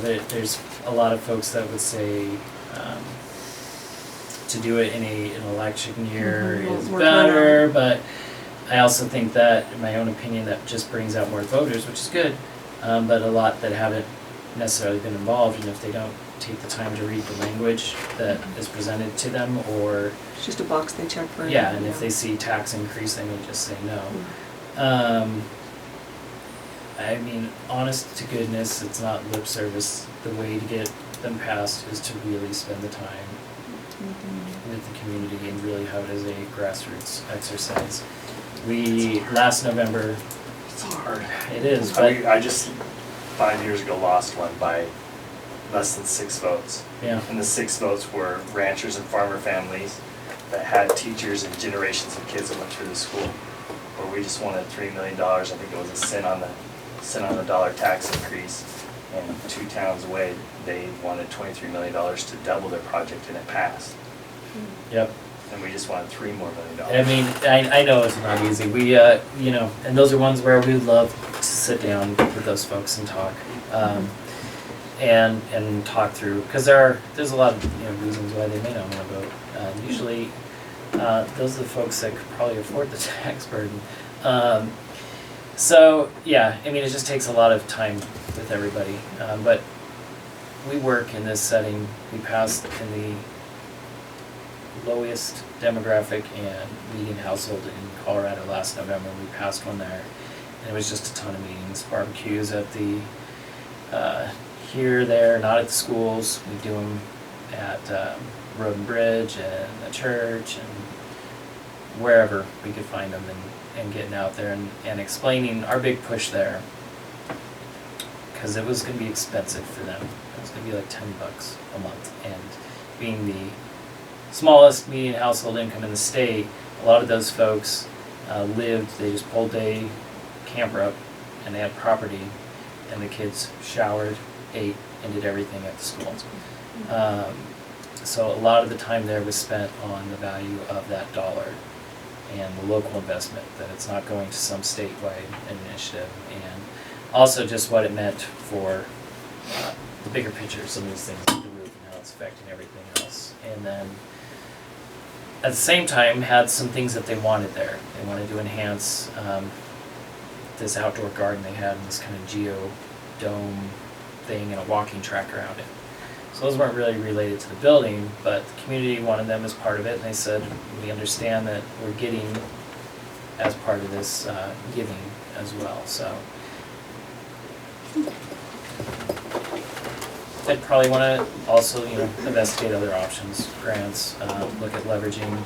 There's a lot of folks that would say to do it in an election year is More better, but I also think that, in my own opinion, that just brings out more voters, which is good, but a lot that haven't necessarily been involved, and if they don't take the time to read the language that is presented to them, or, It's just a box they check for. yeah, and if they see tax increase, they may just say no. I mean, honest to goodness, it's not lip service. The way to get them passed is to really spend the time with the community and really have it as a grassroots exercise. We, last November, It's hard. it is, but, I just 5 years ago lost one by less than 6 votes. yeah, And the 6 votes were ranchers and farmer families that had teachers and generations of kids that went through the school. Where we just wanted $3 million, I think it was a cent on the dollar tax increase. And 2 towns away, they wanted $23 million to double their project, and it passed. yep. And we just wanted $3 more million. I mean, I know it's not easy. We, you know, and those are ones where we would love to sit down with those folks and talk, and talk through, because there's a lot of, you know, reasons why they may not want to vote. Usually, those are the folks that could probably afford the tax burden. So yeah, I mean, it just takes a lot of time with everybody. But we work in this setting. We passed in the lowest demographic and median household in Colorado last November. We passed one there, and it was just a ton of meetings, barbecues at the here, there, not at the schools. We do them at Road and Bridge and the church and wherever we could find them, and getting out there and explaining our big push there, because it was going to be expensive for them. It was going to be like $10 a month, and being the smallest median household income in the state, a lot of those folks they just pulled a camper up, and they had property, and the kids showered, ate, and did everything at the school. So a lot of the time there was spent on the value of that dollar and the local investment, that it's not going to some statewide initiative, and also just what it meant for the bigger picture, some of these things, like the roof and how it's affecting everything else. And then at the same time had some things that they wanted there. They wanted to enhance this outdoor garden they had, in this kind of geodome thing, and a walking track around it. So those weren't really related to the building, but the community wanted them as part of it, and they said, we understand that we're getting as part of this giving as well. So I'd probably want to also, you know, investigate other options, grants, look at leveraging,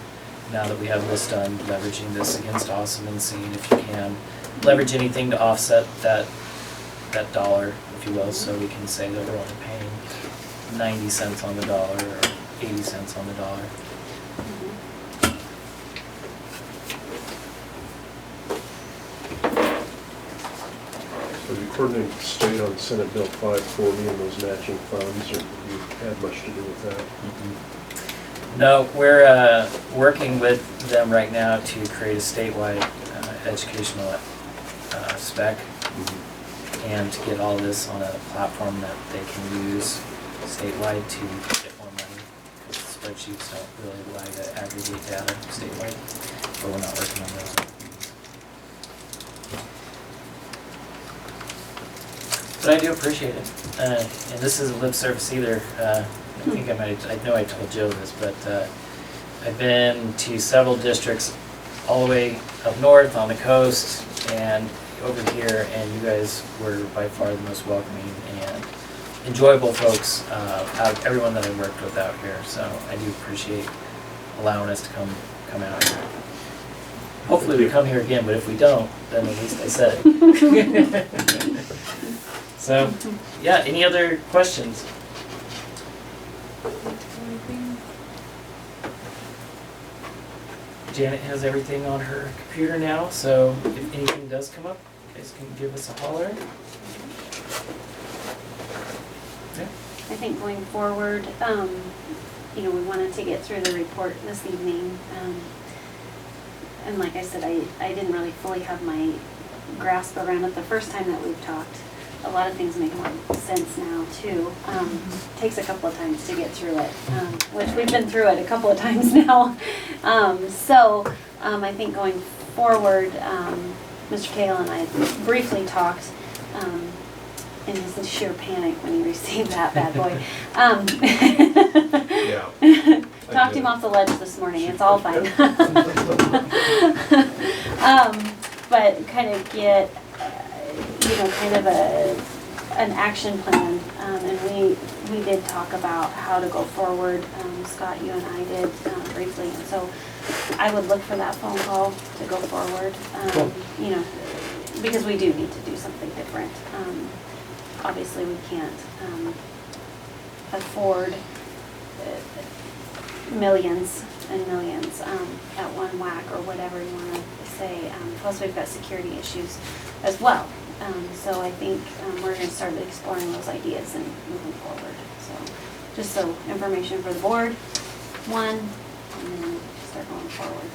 now that we have this done, leveraging this against Awesome and seeing if you can leverage anything to offset that dollar, if you will, so we can say that we're only paying 90 cents on the dollar or 80 cents on the dollar. So you coordinate the state on Senate Bill 540 and those matching funds, or have you had much to do with that? No, we're working with them right now to create a statewide educational spec, and to get all this on a platform that they can use statewide to get more money, because spreadsheets don't really allow you to aggregate data statewide, but we're not working on those. But I do appreciate it, and this isn't lip service either. I think I know I told Joe this, but I've been to several districts all the way up north on the coast and over here, and you guys were by far the most welcoming and enjoyable folks out of everyone that I worked with out here. So I do appreciate allowing us to come out here. Hopefully we come here again, but if we don't, then at least I said it. So, yeah, any other questions? Janet has everything on her computer now, so if anything does come up, you guys can give us a holler. Yeah. I think going forward, you know, we wanted to get through the report this evening. And like I said, I didn't really fully have my grasp around it the first time that we've talked. A lot of things make more sense now too. Takes a couple of times to get through it, which we've been through it a couple of times now. I think going forward, Mr. Kale and I briefly talked, in his sheer panic when he received that bad boy. Yeah. Talked him off the ledge this morning, it's all fine. But kind of get, kind of an action plan. And we did talk about how to go forward. Scott, you and I did briefly. And so I would look for that phone call to go forward. Cool. Because we do need to do something different. Obviously, we can't afford millions and millions at one whack, or whatever you want to say. Plus, we've got security issues as well. So I think we're going to start exploring those ideas and moving forward. So just so information for the board, one, and then start going forward.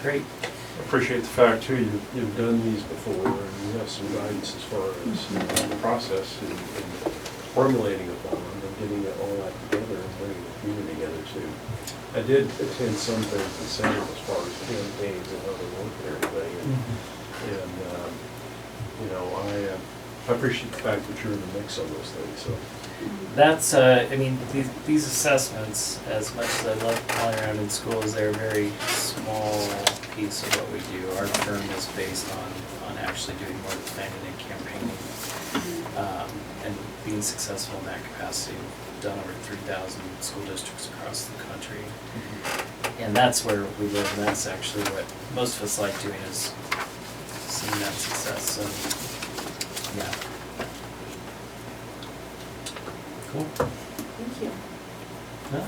Great. I appreciate the fact too, you've done these before and you have some guidance as far as the process and formulating a bond and getting it all that together and bringing the community together too. I did attend some things in Salem as far as campaigns and how they work and everything. I appreciate the fact that you're in the mix on those things, so. That's, these assessments, as much as I love calling around in schools, they're a very small piece of what we do. Our firm is based on actually doing more planning and campaigning, and being successful in that capacity. We've done over 3,000 school districts across the country. And that's where we live, and that's actually what most of us like doing, is seeing that success, so, yeah. Cool. Thank you. Huh?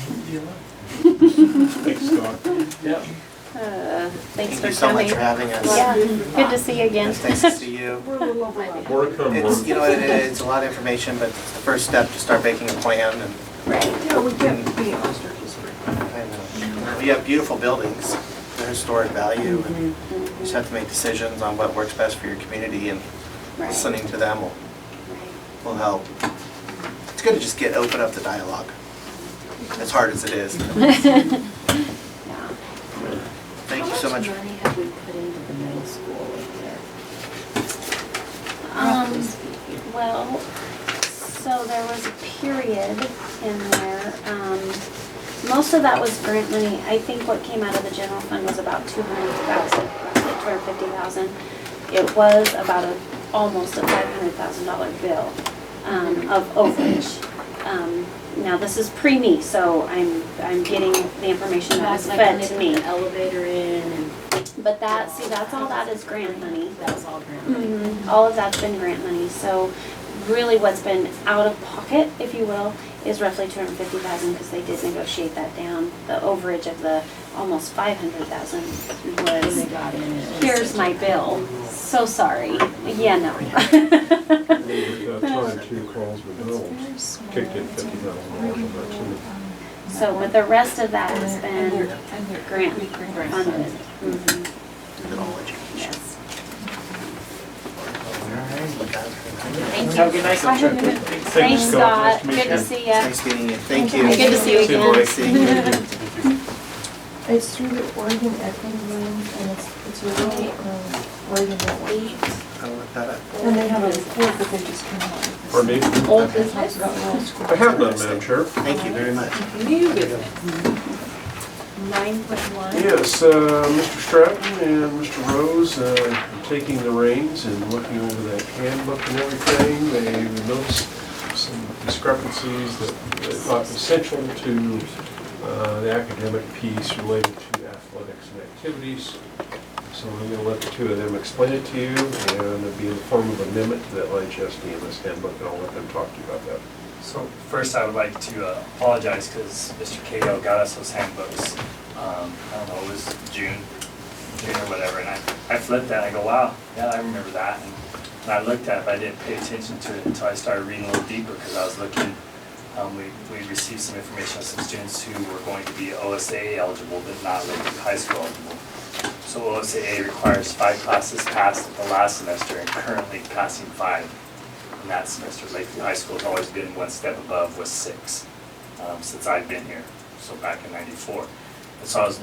Leave you alone. Thanks, Scott. Yep. Thanks Thank for you so coming. much for having us. Yeah, good to see you again. It's nice to see you. We're a little overwhelmed. More to come, It's, more. you know what it is, it's a lot of information, but it's the first step to start making a plan, and Right. Yeah, we can't be on Sturkey Street. I know. You have beautiful buildings, they're historic value, and you just have to make decisions on what works best for your community, and Right. listening to them will help. It's good to just open up the dialogue, as hard as it is. Yeah. Thank you so much. How much money have we put into the middle school there? Well, so there was a period in there, most of that was grant money. I think what came out of the general fund was about 200,000, roughly 250,000. It was about almost a $500,000 bill, of overage. Now this is pre-me, so I'm getting the information that was fed to me. The elevator in and But that's all that is grant money. that was all grant money. All of that's been grant money, so really what's been out of pocket, if you will, is roughly 250,000, because they did negotiate that down. The overage of the almost 500,000 When they was, got in it. here's my bill, so sorry. Yeah, no. That time too, Carl's McDonald's kicked in $50,000 on that too. So, but the rest of that has been grant funded. Mhm. Good old education. Yes. Have a good night. Thanks, Scott. Good to see ya. Nice meeting you. Thank you. Good to see you See you, again. boy. Seeing you. It's through the Oregon Equity Loan, and it's a really, Oregon network. I'll look that up. And they have a report that they just came out with. Pardon me? It talks about all schools. I have none, Madam Chair. Thank you very much. New business. 9.1. Yes, Mr. Stratton and Mr. Rose are taking the reins and looking over that handbook and everything. They noticed some discrepancies that they thought essential to the academic piece related to athletics and activities. So I'm going to let the two of them explain it to you, and it'll be in the form of amendment to that LHSD in this handbook, and I'll let them talk to you about that. So first I would like to apologize because Mr. Cato got us those handbooks, I don't know, it was June or whatever, and I flipped that and I go, wow, yeah, I remember that. And I looked at it, but I didn't pay attention to it until I started reading a little deeper because I was looking, we received some information on some students who were going to be OSAA eligible but not Lakeview High School eligible. So OSAA requires 5 classes passed the last semester and currently passing 5. In that semester, Lakeview High School has always been one step above with 6 since I've been here, so back in '94. And so I was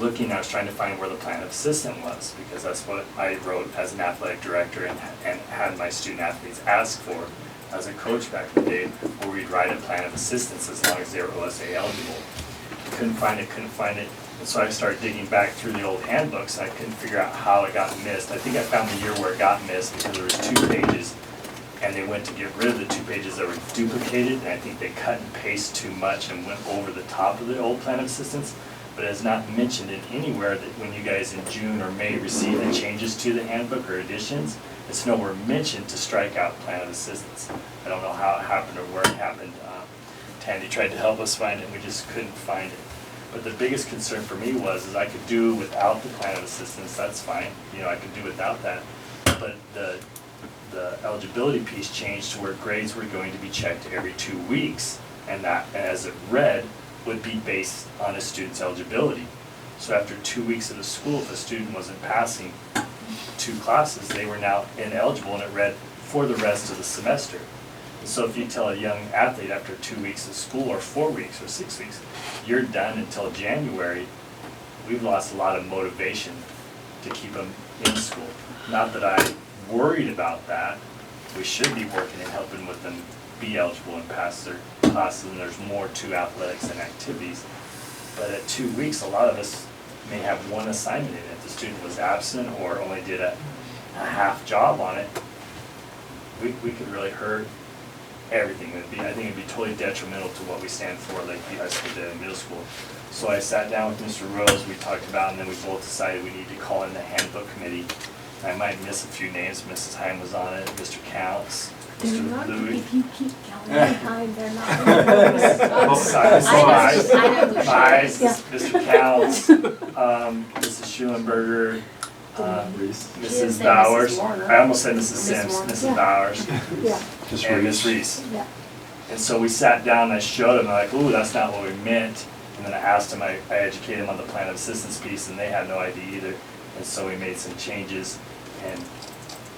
trying to find where the plan of assistant was, because that's what I wrote as an athletic director and had my student athletes ask for as a coach back in the day, where we'd write a plan of assistance as long as they were OSA eligible. Couldn't find it. And so I started digging back through the old handbooks, and I couldn't figure out how it got missed. I think I found the year where it got missed because there was 2 pages, and they went to get rid of the 2 pages that were duplicated, and I think they cut and pasted too much and went over the top of the old plan of assistance. But it's not mentioned in anywhere that when you guys in June or May receive the changes to the handbook or additions, it's nowhere mentioned to strike out plan of assistance. I don't know how it happened or where it happened. Tandy tried to help us find it, and we just couldn't find it. But the biggest concern for me is I could do without the plan of assistance, that's fine. I could do without that. But the eligibility piece changed to where grades were going to be checked every 2 weeks, and that, as it read, would be based on a student's eligibility. So after 2 weeks of the school, if a student wasn't passing 2 classes, they were now ineligible, and it read for the rest of the semester. And so if you tell a young athlete after 2 weeks of school, or 4 weeks, or 6 weeks, you're done until January, we've lost a lot of motivation to keep them in school. Not that I'm worried about that. We should be working and helping with them be eligible and pass their classes, and there's more to athletics and activities. But at 2 weeks, a lot of us may have one assignment in it. If the student was absent or only did a half job on it, we could really hurt everything. I think it'd be totally detrimental to what we stand for, like the high school did in middle school. So I sat down with Mr. Rose, we talked about, and then we both decided we need to call in the handbook committee. I might miss a few names. Mrs. Heim was on it, Mr. Counts, Mr. Louis. If you keep counting behind, they're not. Bies, Mr. Counts, Mrs. Schulenberger, Mrs. Bowers. I almost said Mrs. Sims, Mrs. Bowers, and Miss Reese. Yeah. And so we sat down and I showed them, like, ooh, that's not what we meant. And then I asked them, I educated them on the plan of assistance piece, and they had no idea either. And so we made some changes, and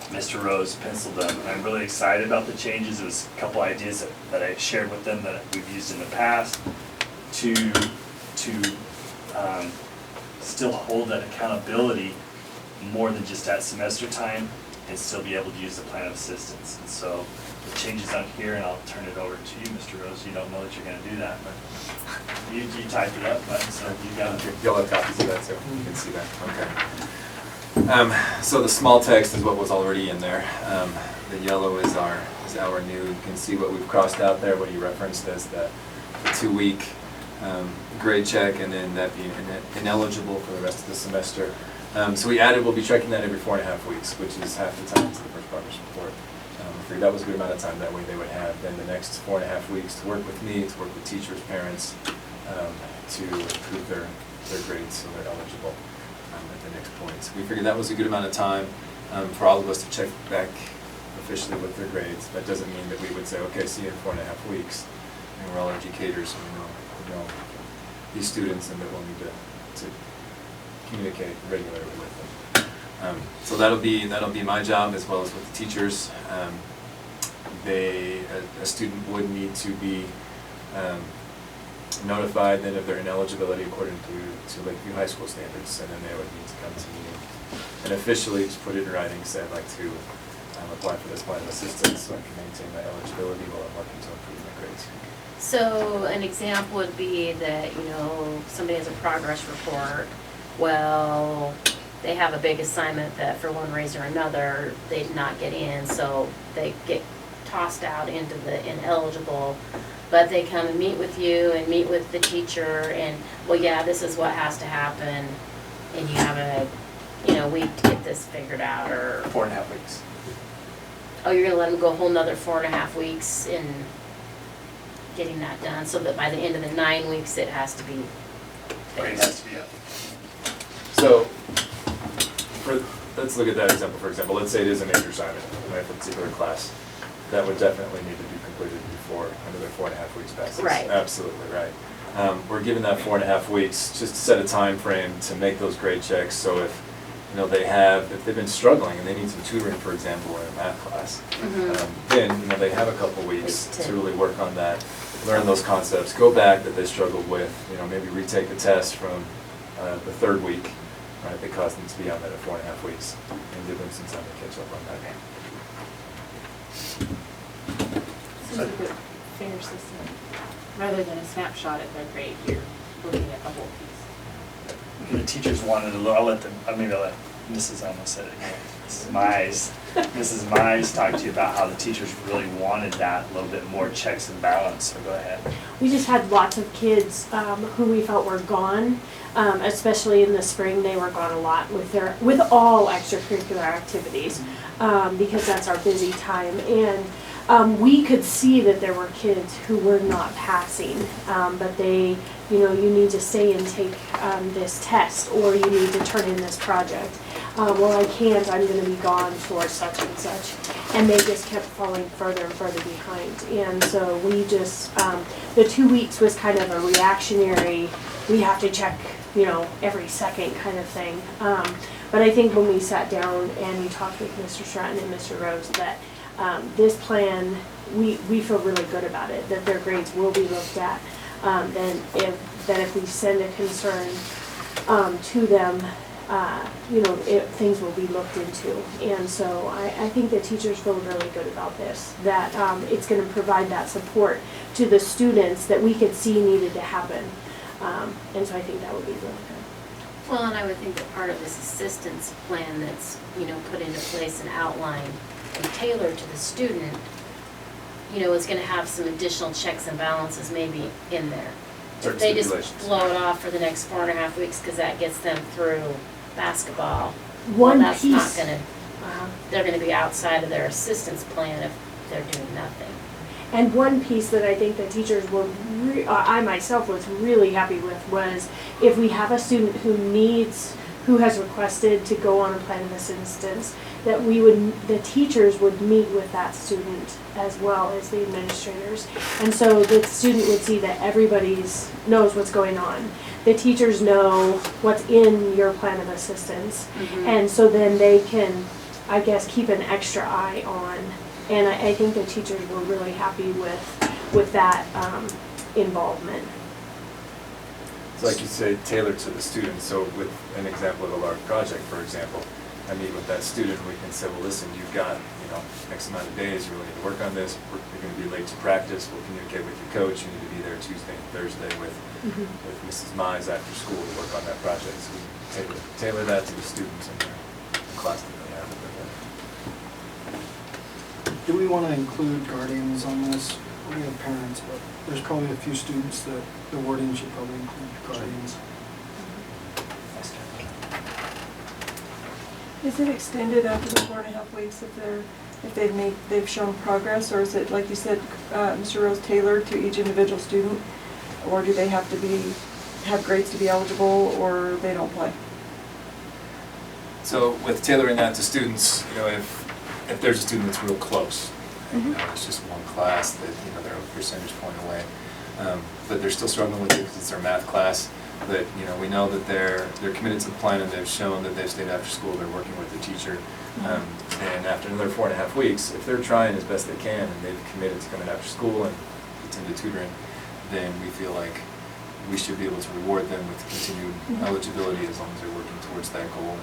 Mr. Rose penciled them. And I'm really excited about the changes. It was a couple ideas that I shared with them that we've used in the past to still hold that accountability more than just at semester time, and still be able to use the plan of assistance. And so the changes on here, and I'll turn it over to you, Mr. Rose. You don't know that you're going to do that, but you typed it up, but so you got it. You'll have copies of that too. You can see that. Okay. So the small text is what was already in there. The yellow is our new. You can see what we've crossed out there. What you referenced as the 2-week grade check, and then that being ineligible for the rest of the semester. So we added, we'll be checking that every 4.5 weeks, which is half the time to the first progress report. I figured that was a good amount of time. That way they would have then the next 4.5 weeks to work with me, to work with teachers, parents, to improve their grades so they're eligible at the next point. So we figured that was a good amount of time for all of us to check back officially with their grades. That doesn't mean that we would say, okay, see you in 4.5 weeks. And we're all educators, and we know these students, and that we'll need to communicate regularly with them. So that'll be my job, as well as with the teachers. A student would need to be notified then of their ineligibility according to Lakeview High School standards, and then they would need to come to me and officially just put it in writing, say I'd like to apply for this plan of assistance so I can maintain my eligibility while I'm working to improve my grades. So an example would be that, somebody has a progress report. Well, they have a big assignment that for one reason or another, they did not get in, so they get tossed out into the ineligible. But they come and meet with you and meet with the teacher, and, well, yeah, this is what has to happen, and you have a, week to get this figured out, or... 4.5 weeks. Oh, you're gonna let them go a whole nother 4.5 weeks in getting that done, so that by the end of the 9 weeks, it has to be It has to be up. So, let's look at that example, for example. Let's say it is a major assignment, right, for a particular class. That would definitely need to be completed before another 4.5 weeks passes. Right. Absolutely, right. We're given that 4.5 weeks just to set a time frame to make those grade checks, so if if they've been struggling and they need some tutoring, for example, in a math class, then they have a couple weeks to really work on that, learn those concepts, go back that they struggled with, maybe retake the test from the third week, right, they caused them to be on that at 4.5 weeks, and give them some time to catch up on that. Seems like a fair system, rather than a snapshot at their grade, you're looking at the whole piece. The teachers wanted a little, maybe I'll let Mrs. almost said it here. Mrs. Mize talk to you about how the teachers really wanted that, a little bit more checks and balance, so go ahead. We just had lots of kids who we felt were gone, especially in the spring. They were gone a lot with all extracurricular activities because that's our busy time. And we could see that there were kids who were not passing, but they, you need to stay and take this test, or you need to turn in this project. Well, I can't, I'm gonna be gone for such and such. And they just kept falling further and further behind. And so we just, the 2 weeks was kind of a reactionary, we have to check, every second kind of thing. But I think when we sat down and we talked with Mr. Stratton and Mr. Rose, that this plan, we feel really good about it, that their grades will be looked at. That if we send a concern to them, things will be looked into. And so I think that teachers feel really good about this, that it's going to provide that support to the students that we could see needed to happen. And so I think that would be really good. Well, and I would think that part of this assistance plan that's, put into place and outlined and tailored to the student, is gonna have some additional checks and balances maybe in there. If they just blow it off for the next 4.5 weeks, because that gets them through basketball, that's not gonna, they're gonna be outside of their assistance plan if they're doing nothing. And one piece that I think the teachers were, I myself was really happy with, was if we have a student who has requested to go on a plan of assistance, that the teachers would meet with that student as well as the administrators. And so the student would see that everybody knows what's going on. The teachers know what's in your plan of assistance. Mm-hmm. And so then they can, I guess, keep an extra eye on. And I think the teachers were really happy with that involvement. So like you say, tailored to the student. So with an example of a large project, for example, I meet with that student, we can say, well, listen, you've got, X amount of days, you really need to work on this. You're going to be late to practice. We'll communicate with your coach. You need to be there Tuesday and Thursday with Mrs. Mize after school to work on that project. So we tailor that to the students in their class that they have. Do we want to include guardians on this? We have parents, but there's probably a few students that the wording should probably include guardians. Is it extended after the 4.5 weeks if they've shown progress, or is it, like you said, Mr. Rose, tailored to each individual student, or do they have to have grades to be eligible, or they don't play? So with tailoring that to students, if there's a student that's real close, and, it's just one class that they're a percentage point away, but they're still struggling with it because it's their math class. But we know that they're committed to the plan, and they've shown that they've stayed after school. They're working with the teacher, and after another 4.5 weeks, if they're trying as best they can and they've committed to coming after school and attend to tutoring, then we feel like we should be able to reward them with continued eligibility as long as they're working towards that goal and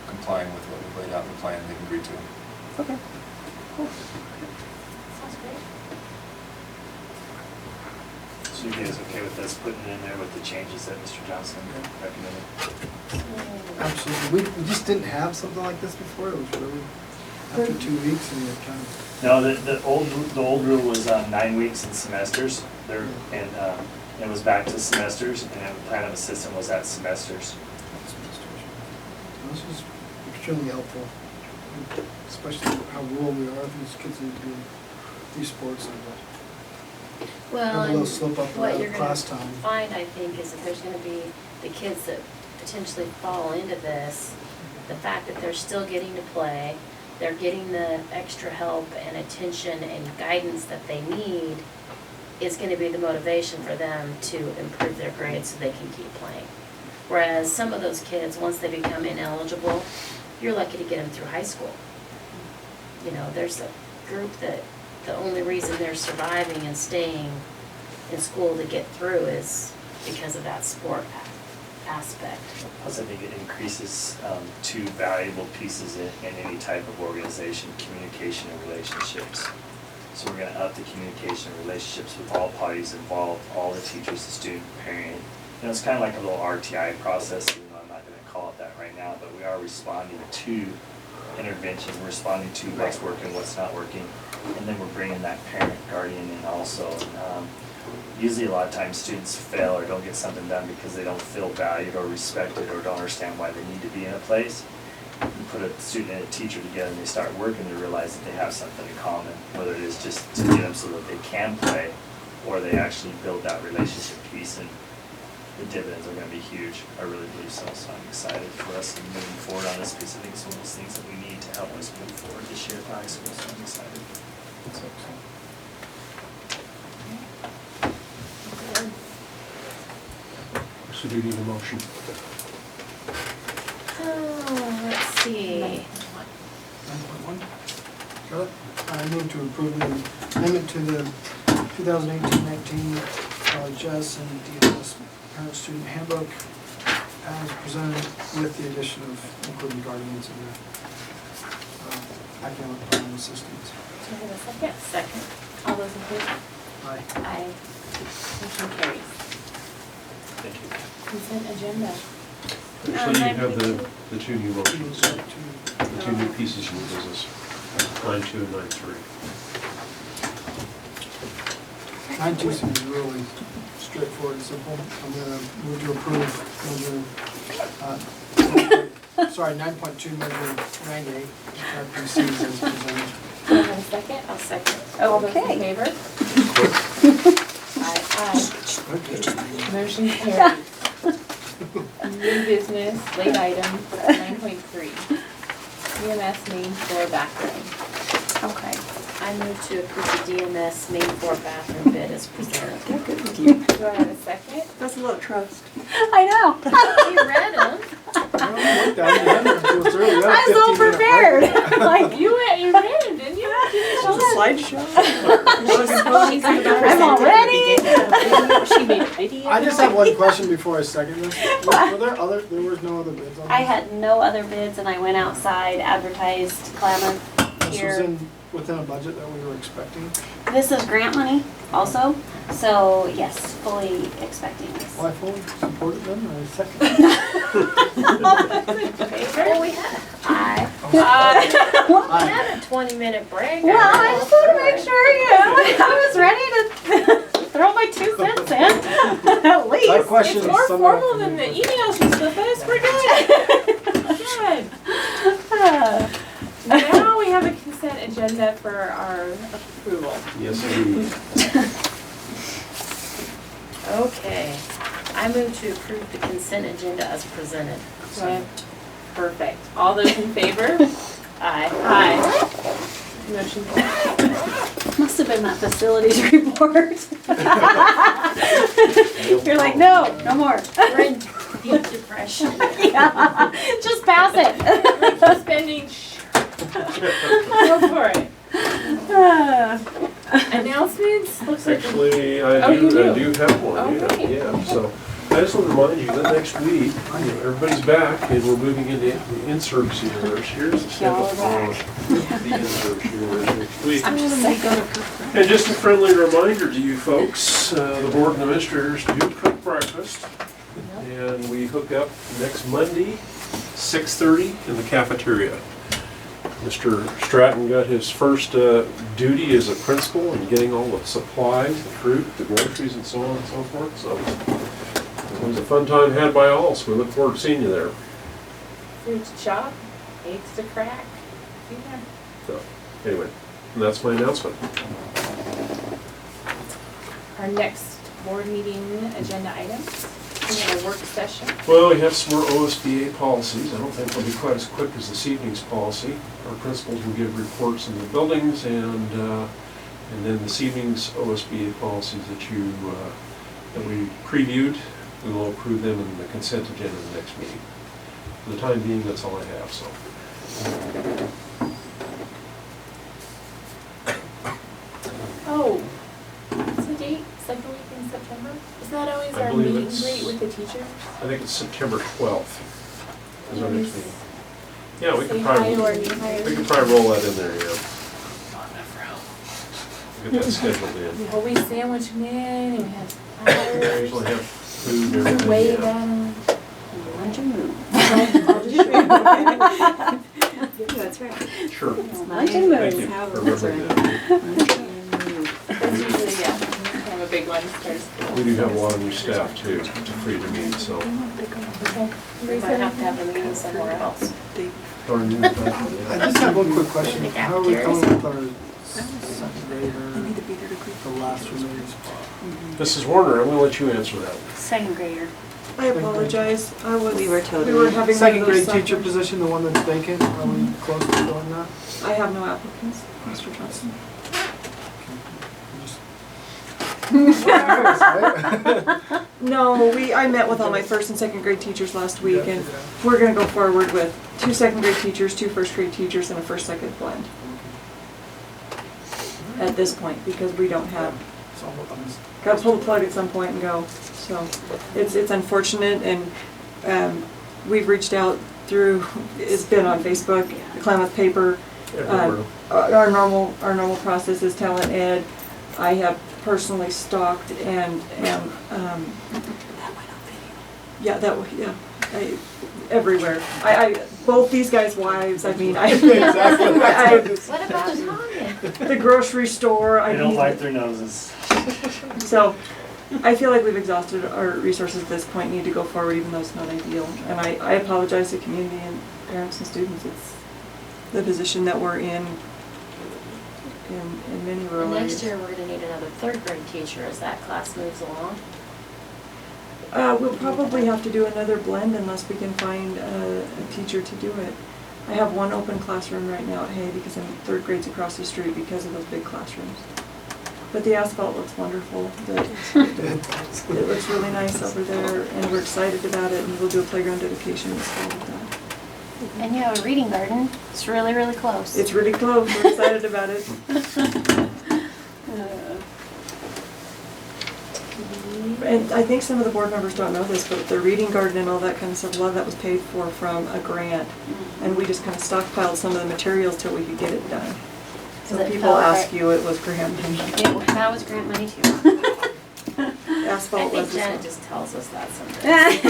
complying with what we've laid out in the plan they've agreed to. Okay, cool. Sounds great. So you guys okay with us putting it in there with the changes that Mr. Johnson recommended? Absolutely. We just didn't have something like this before. It was really after 2 weeks and you're kind of. No, the old rule was 9 weeks in semesters. And it was back to semesters, and then the plan of assistance was at semesters. This is extremely helpful, especially how rural we are. These kids need to do these sports and Well, have a little slip up what around you're class gonna time. find, I think, is that there's gonna be the kids that potentially fall into this, the fact that they're still getting to play, they're getting the extra help and attention and guidance that they need, is gonna be the motivation for them to improve their grades so they can keep playing. Whereas some of those kids, once they become ineligible, you're lucky to get them through high school. There's a group that the only reason they're surviving and staying in school to get through is because of that sport path. aspect. Plus, I think it increases two valuable pieces in any type of organization: communication and relationships. So we're gonna up the communication and relationships with all parties involved, all the teachers, the student, parent. You know, it's kind of like a little RTI process, even though I'm not gonna call it that right now, but we are responding to intervention, we're responding to what's working, what's not working, and then we're bringing that parent, guardian in also. Usually a lot of times students fail or don't get something done because they don't feel valued or respected or don't understand why they need to be in a place. You put a student and a teacher together and they start working, they realize that they have something in common, whether it is just to get them so that they can play, or they actually build that relationship piece, and the dividends are gonna be huge. I really believe so, so I'm excited for us moving forward on this piece. I think it's one of those things that we need to help us move forward this year at high school, so I'm excited. So do you need a motion? Let's see. 9.1. Charlotte? I move to approve the amendment to the 2018-19 Jess and DLS Parent-Student Handbook as presented with the addition of including guardians and the academic planning assistants. Do I have a second? Second. All those in favor? Aye. Aye. Motion carries. Thank you. Consent agenda. So you have the two new motions, the two new pieces of new business, 9.2 and 9.3. 9.2 seems really straightforward and simple. I'm gonna move to approve measure, sorry, 9.2 measure 98, PCs as presented. Do I have a second? I'll second. All those in Okay. favor? Aye. Aye. Motion carries. New business, late item, 9.3. EMS main floor bathroom. Okay. I move to approve the DMS main floor bathroom bid as presented. Good with you. Do I have a second? That's a lot of trust. I know. You read them. I don't look down the end until it's early. I'm so prepared. Like, You read it, didn't you? It's a slideshow. I'm all ready. She made a video. I just have one question before I second this. Were there was no other bids on this? I had no other bids and I went outside, advertised, clamored This was here. within a budget that we were expecting. This is grant money also, so yes, fully expecting this. Well, I fully supported them, and I second. Well, we had, I, we had a 20-minute break. well, I just want to make sure, I was ready to throw my 2 cents in, at least. That question It's is more somewhat formal up to than me, the but- emails you sent us. We're good. Good. Now we have a consent agenda for our approval. Yes, indeed. Okay. I move to approve the consent agenda as presented. Right. Perfect. All those in favor? Aye. Aye. Motion carries. Must have been that facilities report. You're like, no, no more. We're in deep depression. Yeah, just pass it. Spending. Go for it. Announcements? Looks like. Actually, Oh, I you do do? have one, Okay. yeah. So I just want to remind you that next week, everybody's back and we're moving into the in-service universe. Here's the schedule for the in-service universe next week. And just a friendly reminder to you folks, the board and administrators do cook breakfast. And we hook up next Monday, 6:30 in the cafeteria. Mr. Stratton got his first duty as a principal in getting all the supplies, the fruit, the groceries, and so on and so forth. So it was a fun time had by all, so we look forward to seeing you there. Fruits to chop, eggs to crack. Be there. So, anyway, and that's my announcement. Our next board meeting agenda items. We have a work session. Well, we have some more OSBA policies. I don't think they'll be quite as quick as this evening's policy. Our principals will give reports in the buildings, and then this evening's OSBA policies that we previewed, we will approve them in the consent agenda in the next meeting. For the time being, that's all I have. So. Oh, what's the date? second week in September? Is that always I our believe meet and it's- greet with the teachers? I think it's September 12th. Is our next meeting. Yeah, we Say could hi probably, to our new hires. we could probably roll that in there, yeah. Get that scheduled in. We always sandwich them in and we have We flowers. usually have food and everything. Wave yeah. at them. Lunch and move. That's right. Sure. Lunch and Thank you move. for remembering that. That's usually, yeah, kind of a big one. There's We do have a lot of new staff too, to free to meet, so. We might have to have a meeting somewhere else. Our new faculty. I just have one quick question. The How are we cafeterias. coming with our second grader, the last remaining spot? Mrs. Warner, I'm gonna let you answer that. Second grader. I apologize, We were totally. we were having Second one of those grade teacher summers. position, the one that's vacant, are we close to filling that? I have no applicants, Mr. Johnson. No, I met with all my first and second grade teachers last week, and we're gonna go forward with 2 second grade teachers, 2 first grade teachers, and a first, second blend. At this point, because we don't have, So I'm just- gotta pull the plug at some point and go. So, it's unfortunate, and, we've reached out through, it's been on Facebook, the Klamath Paper. Everywhere. Our normal process is Talent Ed. I have personally stalked and, yeah, everywhere. Both these guys' wives, I mean, What about Tanya? the grocery store, They don't wipe their noses. So, I feel like we've exhausted our resources at this point, need to go forward even though it's not ideal. And I apologize to community and parents and students, it's the position that we're in many rural And areas. next year, we're gonna need another third grade teacher as that class moves along. We'll probably have to do another blend unless we can find a teacher to do it. I have one open classroom right now at Hay because third grade's across the street because of those big classrooms. But the asphalt looks wonderful. It looks really nice over there and we're excited about it and we'll do a playground dedication this fall with that. And you have a reading garden. It's really, really close. It's really close, we're excited about it. And I think some of the board members don't know this, but the reading garden and all that kind of stuff, a lot of that was paid for from a grant. And we just kind of stockpiled some of the materials till we could get it done. So Is it people felt ask right? you, it was grant money. That was grant money too. I Asphalt think was. Janet just tells us that sometimes.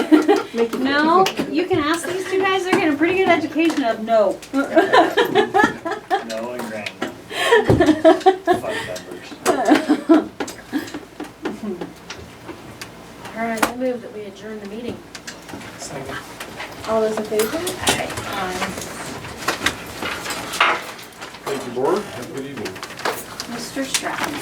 Make you feel No, good. you can ask these two guys, they're getting a pretty good education of no. No and grand. Fund members. All right, I move that we adjourn the meeting. Second. All those in favor? Thank you, board. Have a good evening. Mr. Stratton.